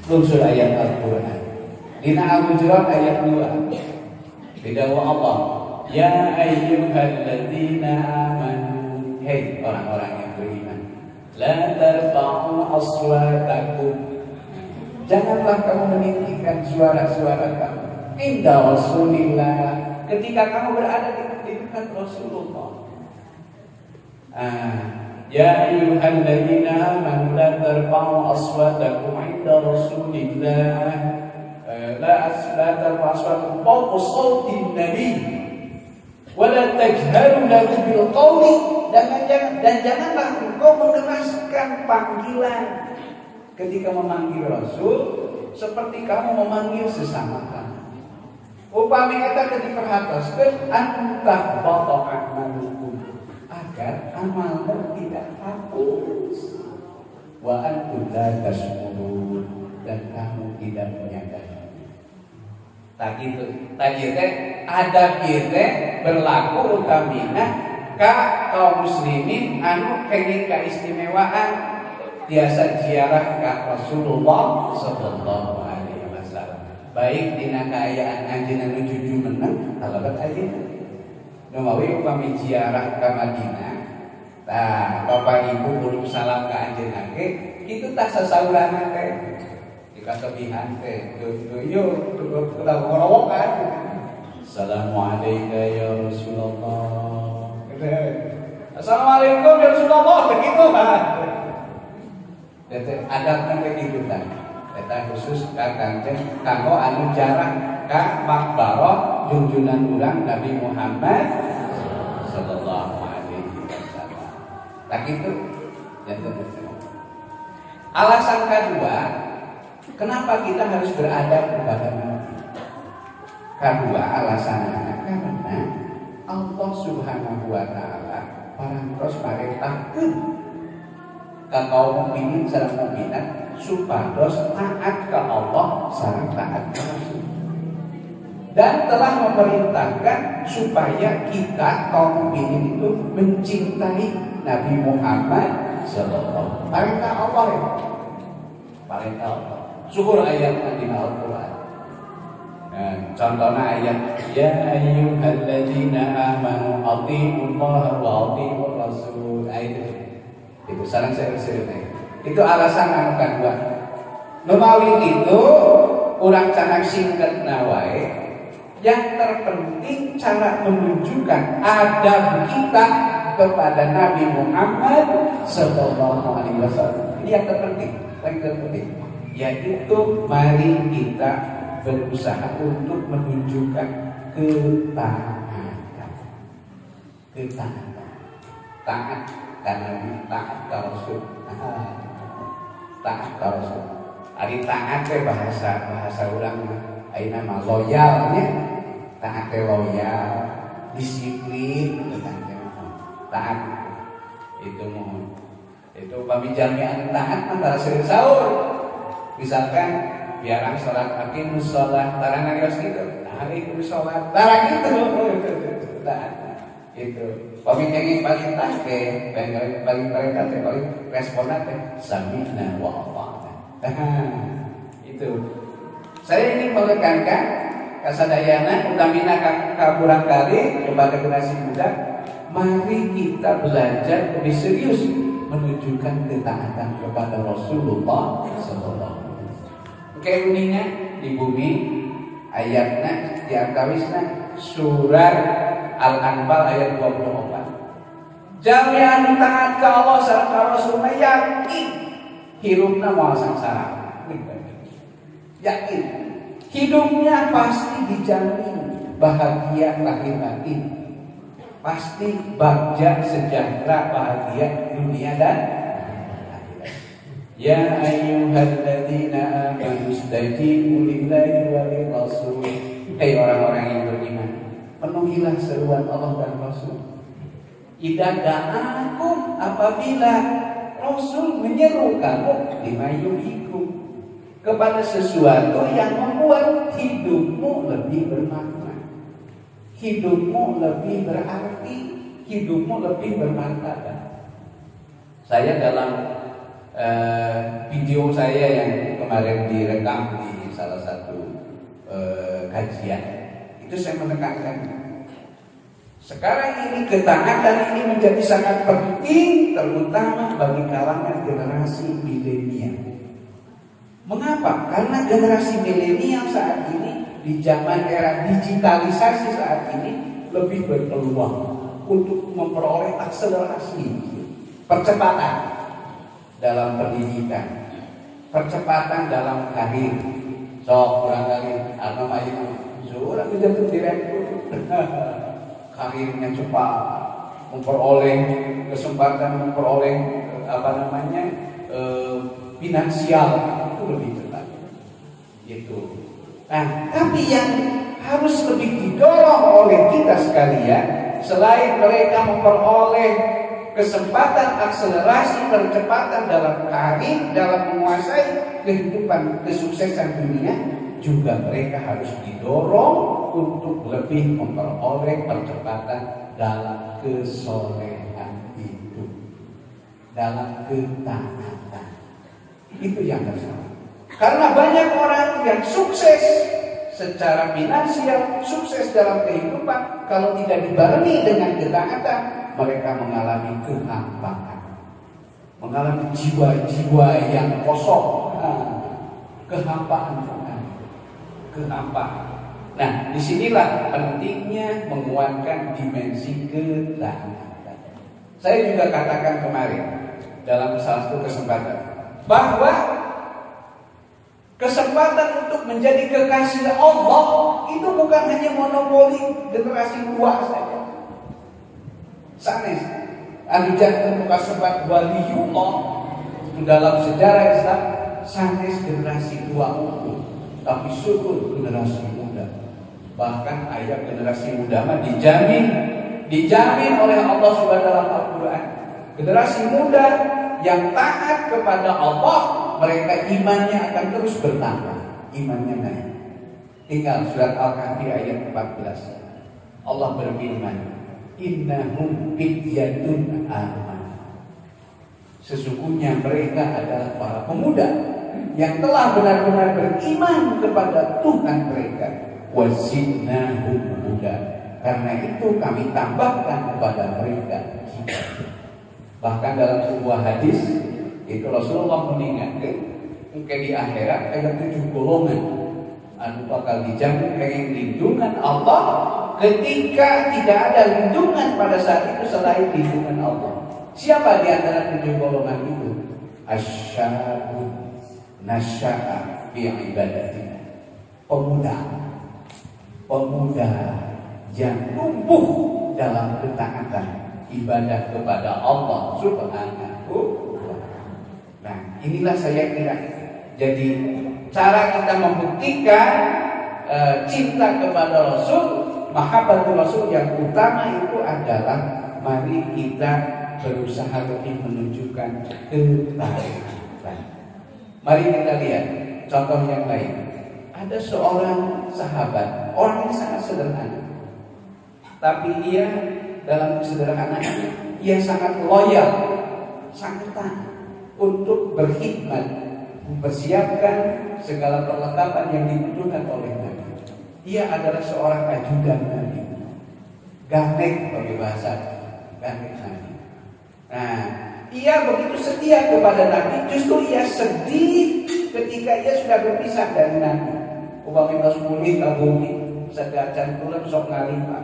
Speaker 1: Lungsur ayat Al-Quran. Dina Al-Hujurat ayat 2. Didawuh Allah, ya ayyuhalladzina amanu, hei orang-orang yang beriman, la tarfa'u aswatakum, janganlah kamu meninggikan suara-suara kamu inda Rasulillah, ketika kamu berada di dekat Rasulullah. Ya ayyuhalladzina amanu la tarfa'u aswatakum inda Rasulillah, la tarfa'u aswatakum fawqa sawtin nabi wa la tajharu lahu bil qawli, dan janganlah engkau mengeraskan panggilan ketika memanggil Rasul seperti kamu memanggil sesama kamu. Upami eta diperhataskeun antah bata amalukum, agar amalmu tidak hapus. Wa antum la tashkurun, dan kamu tidak menyadari. Tadi teh adab ieu teh berlaku utamina ka kaum muslimin anu kenging kaistimewaan biasa ziarah ka Rasulullah sallallahu alaihi wasallam. Baik dina kaayaan anjeunna nu juju meneng kalabat ayeuna. Nu mawi upami ziarah ka Madinah, tah Bapak Ibu kudu salam ka anjeunna ge, kitu tah sasaurana teh. Dikasebihan teh, yo udah ngorowokan. Assalamualaikum ya Rasulullah. Assalamualaikum ya Rasulullah, begitu kan? Adabna teh kitu tah. Eta khusus ka Kangjeng kanggo anu jarang ka makbarah junjunan urang Nabi Muhammad sallallahu alaihi wasallam. Tak itu alasan kedua, kenapa kita harus beradab kepada Nabi? Kedua alasannya karena Allah Subhanahu wa taala parantos marentahkeun ka kaum mukminin sareng mukminat supados taat ka Allah sareng taat ka Rasul. Dan telah memerintahkan supaya kita kaum mukminin itu mencintai Nabi Muhammad sallallahu alaihi wasallam. Perintah Allah. Syukur ayat di Al-Quran. Contohnya ayat ya ayyuhalladzina amanu athi'ullaha wa athi'ur rasul. Ayat itu sareng saya itu alasan anu kedua. Menawi itu urang canang singkatna wae, yang terpenting cara menunjukkan adab kita kepada Nabi Muhammad sallallahu alaihi wasallam. Ini yang terpenting, paling terpenting. Yaitu mari kita berusaha untuk menunjukkan ketaatan. Taat karena taat ka Rasul. Taat ka Rasul. Ari taat teh bahasa urang ayeuna mah loyalnya. Taat teh loyal, disiplin taat. Itu mohon. Itu pamijamian taat antara seueur saur. Misalkan biarang sholat aqimus sholat tarang ngarios gitu, hari sholat tarang gitu, itu. Pemikiran paling tangke, paling responan teh sami'na wa ata'na. Itu. Saya ingin menekankan kasadayana utamina kaburang kali kepada generasi muda, mari kita belajar lebih serius menunjukkan ketaatan kepada Rasulullah sallallahu. Oke, uningan di bumi ayatnya diantawisna surat Al-Anfal ayat 24. Jami anu taat ka Allah sareng ka Rasul yakin hirupna moal sangsara. Yakin hidupnya pasti dijamin bahagia lahir batin. Pasti bagja sejahtera bahagia dunia dan ya ayyuhalladzina amanu istajibu lillahi wa lirrasul. Hai orang-orang yang beriman, penuhilah seruan Allah dan Rasul. Idza da'akum, apabila Rasul menyeru kamu limayuhikum, kepada sesuatu yang membuat hidupmu lebih bermakna, hidupmu lebih berarti, hidupmu lebih bermartabat. Saya dalam video saya yang kemarin direkam di salah satu kajian, itu saya menekankan sekarang ini ketaatan ini menjadi sangat penting, terutama bagi kalangan generasi milenial. Mengapa? Karena generasi milenial saat ini di zaman era digitalisasi saat ini lebih berpeluang untuk memperoleh akselerasi, percepatan dalam pendidikan, percepatan dalam karir. Barangkali apa itu seorang menjadi direktur, karirnya cepat, memperoleh kesempatan, memperoleh finansial itu lebih cepat. Gitu. Nah, tapi yang harus lebih didorong oleh kita sekalian, selain mereka memperoleh kesempatan akselerasi percepatan dalam karir, dalam menguasai kehidupan kesuksesan dunia, juga mereka harus didorong untuk lebih memperoleh percepatan dalam kesolehan hidup, dalam ketaatan. Itu yang harus. Karena banyak orang yang sukses secara finansial, sukses dalam kehidupan, kalau tidak dibarengi dengan ketaatan, mereka mengalami kehampaan, mengalami jiwa-jiwa yang kosong, kehampaan. Nah, disinilah pentingnya menguatkan dimensi ketaatan. Saya juga katakan kemarin dalam salah satu kesempatan bahwa kesempatan untuk menjadi kekasih Allah itu bukan hanya monopoli generasi tua saja. Sanes, Anu-Jantung Mukasabat Waliyullah itu dalam sejarah Islam sanes generasi tua unggul, tapi syukur generasi muda. Bahkan ayat generasi muda mah dijamin oleh Allah SWT dalam Al-Quran. Generasi muda yang taat kepada Allah, mereka imannya akan terus bertambah, imannya naik. Tinggal surat Al-Kahfi ayat 14. Allah berfirman, innahum fityatun aman. Sesungguhnya mereka adalah para pemuda yang telah benar-benar beriman kepada Tuhan mereka. Wazidnahum huda. Karena itu kami tambahkan kepada mereka. Bahkan dalam sebuah hadis itu Rasulullah mengingatkan, mungkin di akhirat ada 7 golongan anu bakal dijamin dengan lindungan Allah ketika tidak ada lindungan pada saat itu selain lindungan Allah. Siapa di antara 7 golongan itu? Asyabun nasya'a fi ibadatina. Pemuda yang tumbuh dalam ketaatan ibadah kepada Allah Subhanahu. Nah, inilah saya kira jadi cara kita membuktikan cinta kepada Rasul, mahabbatul Rasul yang utama itu adalah mari kita berusaha lebih menunjukkan ketaatan. Mari kita lihat contoh yang lain. Ada seorang sahabat, orang yang sangat sederhana, tapi ia dalam kesederhanaannya ia sangat loyal, sangat taat untuk berkhidmat, mempersiapkan segala perlengkapan yang dibutuhkan oleh Nabi. Ia adalah seorang ajudan Nabi, garnek bagi bahasa garnek Nabi. Nah, ia begitu setia kepada Nabi, justru ia sedih ketika ia sudah berpisah dari Nabi. Upami masmuli kabumi sadacan kula sok ngalimah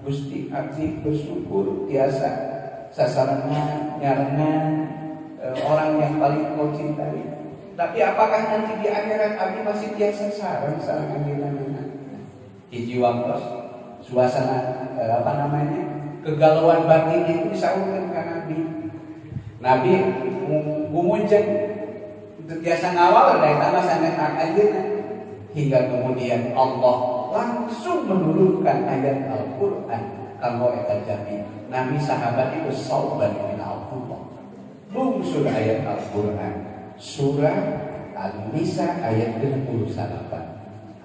Speaker 1: Gusti abdi bersyukur biasa sasarannya nyarengan orang yang paling kau cintai. Tapi apakah nanti di akhirat abdi masih biasa sareng anjeunna? Hiji waktos suasana kegalauan batin itu disaurkeun ka Nabi. Nabi ngumunceng biasa ngawal dari tanah sangat anjeunna. Hingga kemudian Allah langsung menurunkan ayat Al-Quran. Kalau eta jadi Nabi sahabat itu sauban min Allah. Lungsur ayat Al-Quran surah An-Nisa ayat 28.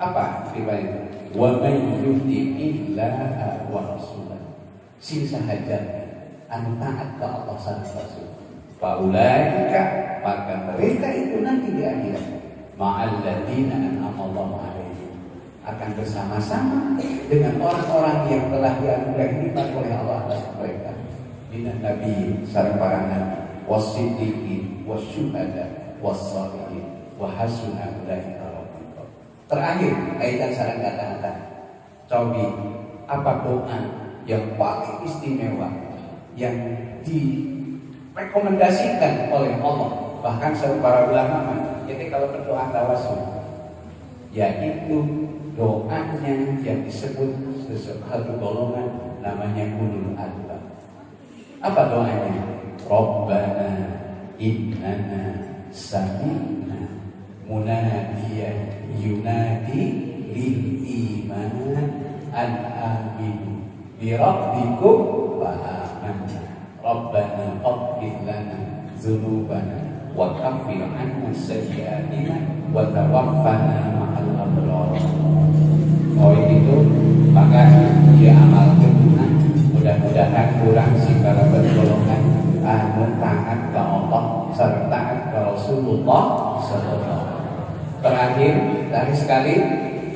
Speaker 1: Apa firman itu? Wa may yuti illaha wa rasulah. Sing sahaja anu taat ka Allah dan Rasul. Faulaika, maka mereka itu nanti di akhirat ma'alladzina an'amallahu alaihim, akan bersama-sama dengan orang-orang yang telah dianugerahi nikmat oleh Allah atas mereka, minan nabi, sareng para nabi, wasiddiqin, wasyuhada, wassalihin, wa hasuna ulaika rafiqa. Terakhir kaitan sareng kata-kata cobi, apa doa yang paling istimewa yang direkomendasikan oleh Allah, bahkan para ulama jadi kalau berdoa tawasul, yaitu doanya yang disebut satu golongan namanya ulul albab. Apa doanya? Rabbana innana sami'na munadiyan yunadi lil iman an aminu bi rabbikum fa amanna rabbana faghfir lana dzunubana wa kaffir 'anna sayyi'atina wa tawaffana ma'al abrar. Oh itu maka dia amal kebunan, mudah-mudahan kurang sih kalau bergolongan taat ke Allah serta taat ke Rasulullah sallallahu. Terakhir dari sekali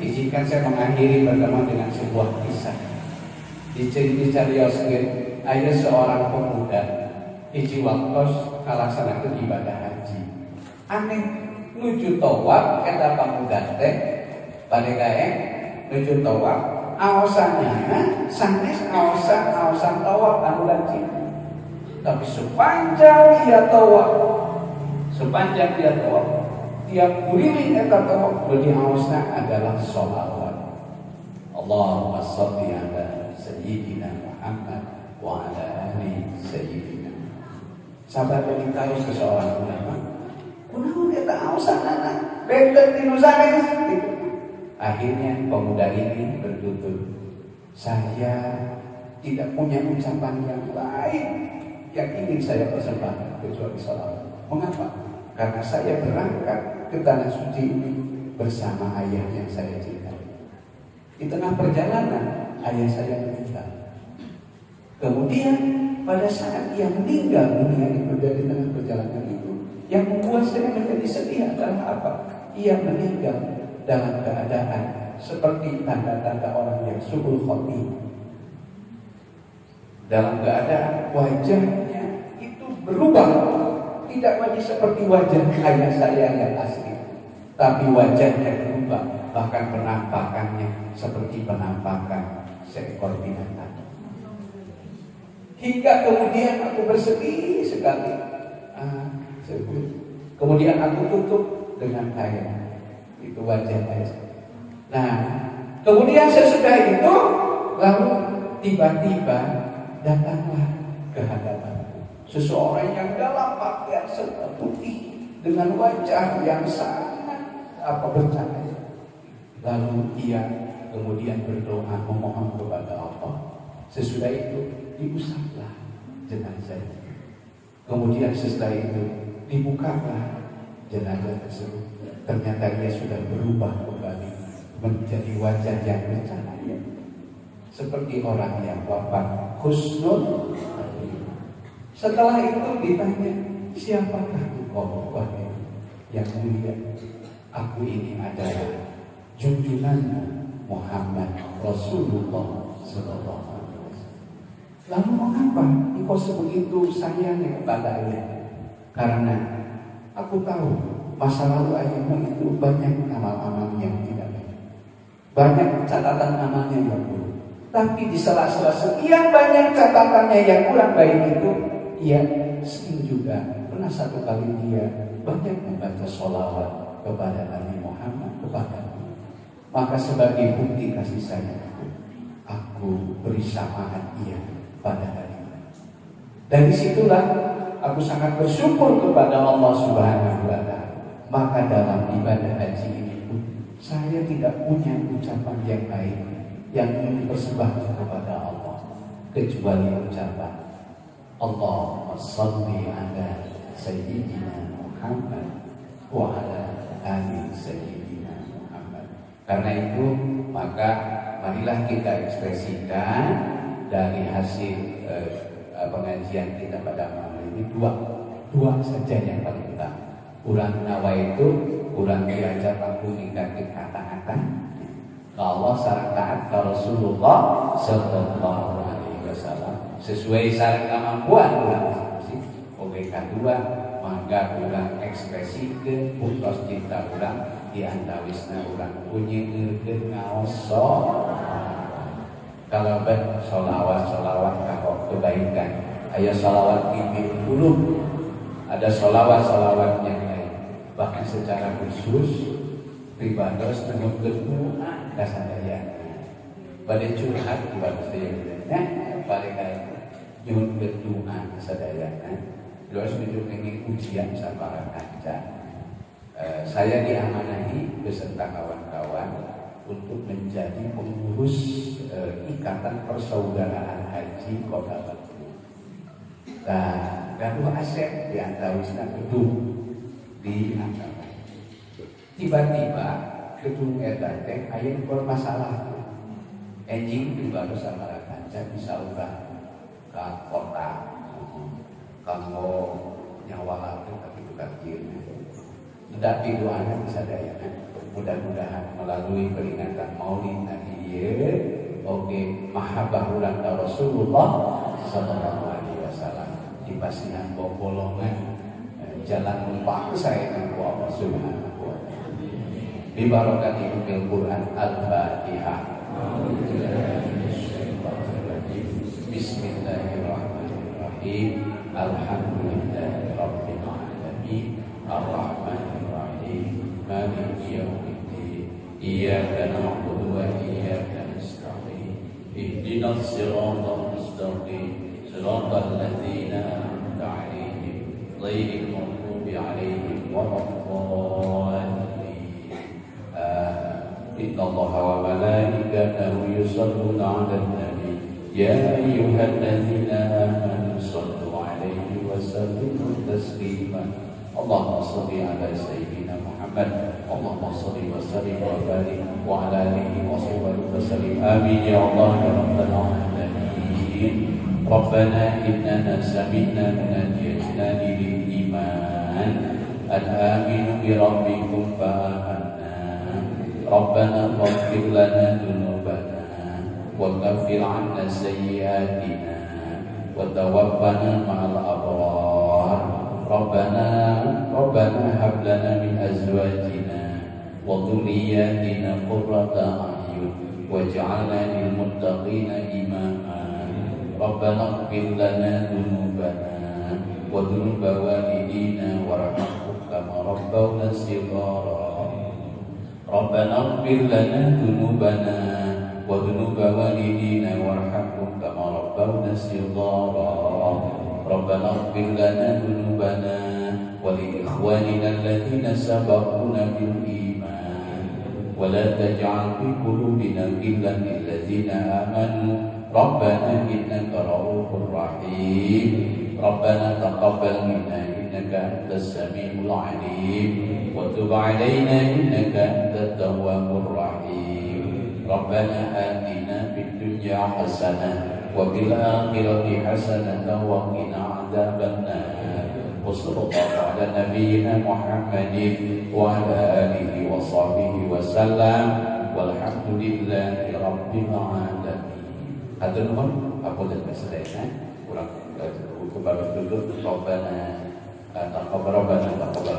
Speaker 1: izinkan saya mengakhiri pertemuan dengan sebuah kisah. Dicari-carioskeun aya seorang pemuda hiji waktos kalaksanakeun ibadah haji. Aneh nuju tawaf eta pemuda teh bade gawe nuju tawaf aosannya sanes aosan tawaf anu lancip. Tapi sepanjang dia tawaf tiap keliling eta tawaf beli aosna adalah sholawat. Allahumma sholli ala sayyidina Muhammad wa ala ali sayyidina. Sahabat yang tahu seseorang ulama, kunaon eta aosanana? Benten dinu sanes gitu. Akhirnya pemuda ini bertutur, saya tidak punya ucapan yang lain yang ingin saya persembahkan kecuali sholawat. Mengapa? Karena saya berangkat ke tanah suci ini bersama ayah yang saya cintai. Di tengah perjalanan ayah saya meninggal. Kemudian pada saat ia meninggal dunia itu dari tengah perjalanan itu, yang membuat saya menjadi sedih adalah apa? Ia meninggal dalam keadaan seperti tanda-tanda orang yang su'ul khotimah. Dalam keadaan wajahnya itu berubah, tidak lagi seperti wajah ayah saya yang asli, tapi wajahnya berubah, bahkan penampakannya seperti penampakan seekor binatang. Hingga kemudian aku bersedih sekali. Kemudian aku tutup dengan kain itu wajah saya. Nah, kemudian sesudah itu lalu tiba-tiba datanglah ke hadapanku seseorang yang dalam pakaian serba putih dengan wajah yang sangat bercahaya. Lalu ia kemudian berdoa memohon kepada Allah. Sesudah itu diusaplah jenazah. Kemudian setelah itu dibukalah jenazah tersebut. Ternyata dia sudah berubah kembali menjadi wajah yang bercahaya seperti orang yang wafat husnul khatimah. Setelah itu ditanya, siapakah engkau wahai yang mulia? Aku ini adalah junjunganmu Muhammad Rasulullah sallallahu alaihi wasallam. Lalu mengapa engkau sebegitu sayangnya kepada ayah? Karena aku tahu masa lalu ayahmu itu banyak amal-amal yang tidak baik, banyak catatan amalnya yang buruk. Tapi di sela-sela sekian banyak catatannya yang kurang baik itu, ia sering juga pernah satu kali dia banyak membaca sholawat kepada Nabi Muhammad kepadamu. Maka sebagai bukti kasih sayang aku beri syafaat ia pada hari ini. Dari situlah aku sangat bersyukur kepada Allah Subhanahu wa Ta'ala. Maka dalam ibadah haji ini pun saya tidak punya ucapan yang baik yang ingin dipersembahkan kepada Allah kecuali ucapan Allahumma shalli ala sayyidina Muhammad wa ala ali sayyidina Muhammad. Karena itu maka marilah kita ekspresikan dari hasil pengajian kita pada malam ini dua. dua saja yang paling utama. Urang nawaitu, urang diajar aku ningkatin kata-kata Allah sareng taat ka Rasulullah sallallahu alaihi wasallam sesuai sareng kemampuan urang masing-masing. Oke kedua, mangga urang ekspresikeun putos cinta urang di antawisna urang punyeunkeun ngaos kalau sholawat ka kebaikan. Aya sholawat bibir dulu, ada sholawat yang lain. Bahkan secara khusus pribados menyebut doa kasadayana. Bade curhat ibadah sayana, bade kae nyebut doa kasadayana. Terus hidup ini ujian sabaraha kanca. Saya diamanahi beserta kawan-kawan untuk menjadi pengurus Ikatan Persaudaraan Haji Kota Batu. Nah, gaduh aset di antawisna gedung di antara. Tiba-tiba gedung eta teh aya bermasalah. Enjing dibaro sabaraha kanca bisa urang ka kota. Kanggo nyawalakeun tapi tukang kieu. Tapi doanya bisa daya. Mudah-mudahan melalui peringatan Maulid Nabi oke mahabbah urang ka Rasulullah sallallahu alaihi wasallam dipasihan golongan jalan lupa saya ku Allah Subhanahu wa taala. Bi barakatil Quran Al-Fatihah. Bismillahirrahmanirrahim. Alhamdulillahi rabbil alamin. Ar-Rahmanir Rahim. Maliki yaumiddin. Iyyaka na'budu wa iyyaka nasta'in. Ihdinas siratal mustaqim. Siratal ladzina an'amta 'alaihim ghairil maghdubi 'alaihim waladdallin. Innallaha wa malaikatahu yusholluna 'alan nabi. Ya ayyuhalladzina amanu shallu 'alaihi wa sallimu taslima. Allahumma shalli 'ala sayyidina Muhammad. Allahumma shalli wa sallim wa barik wa 'ala alihi wa sahbihi wa sallim. Amin ya Allah ya rabbal alamin. Rabbana innana sami'na munadiyan yunadi lil iman an aminu bi rabbikum fa amanna. Rabbana ighfir lana dhunubana wa kaffir 'anna sayyi'atina wa tawaffana ma'al abrar. Rabbana hab lana min azwajina wa dhurriyyatina qurrata a'yun waj'alna lil muttaqina imama. Rabbana ighfir lana dhunubana wa dhunuba walidina warhamhum kama rabbawna shighara. Rabbana ighfir lana dhunubana wa dhunuba walidina warhamhum kama rabbawna shighara. Rabbana ighfir lana dhunubana wa li ikhwanina alladhina sabaquna bil iman wa la taj'al fi qulubina ghillan lil ladzina amanu. Rabbana innaka ra'ufur rahim. Rabbana taqabbal minna innaka antas samiul 'alim wa tub 'alaina innaka antat tawwabur rahim. Rabbana atina fid dunya hasanah wa fil akhirati hasanatan wa qina adzabannar. Wa sallallahu ala nabiyyina Muhammadin wa ala alihi wa sahbihi wa sallam. Walhamdulillahi rabbil alamin. Hatur nuhun apunten kasadayana urang kepada dulur Rabbana taqabbal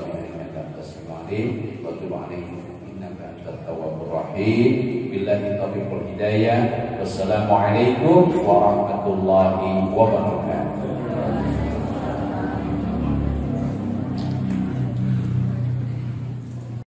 Speaker 1: minna innaka antas samiul 'alim wa tub 'alaina innaka antat tawwabur rahim. Billahi taufiq wal hidayah. Wassalamualaikum warahmatullahi wabarakatuh.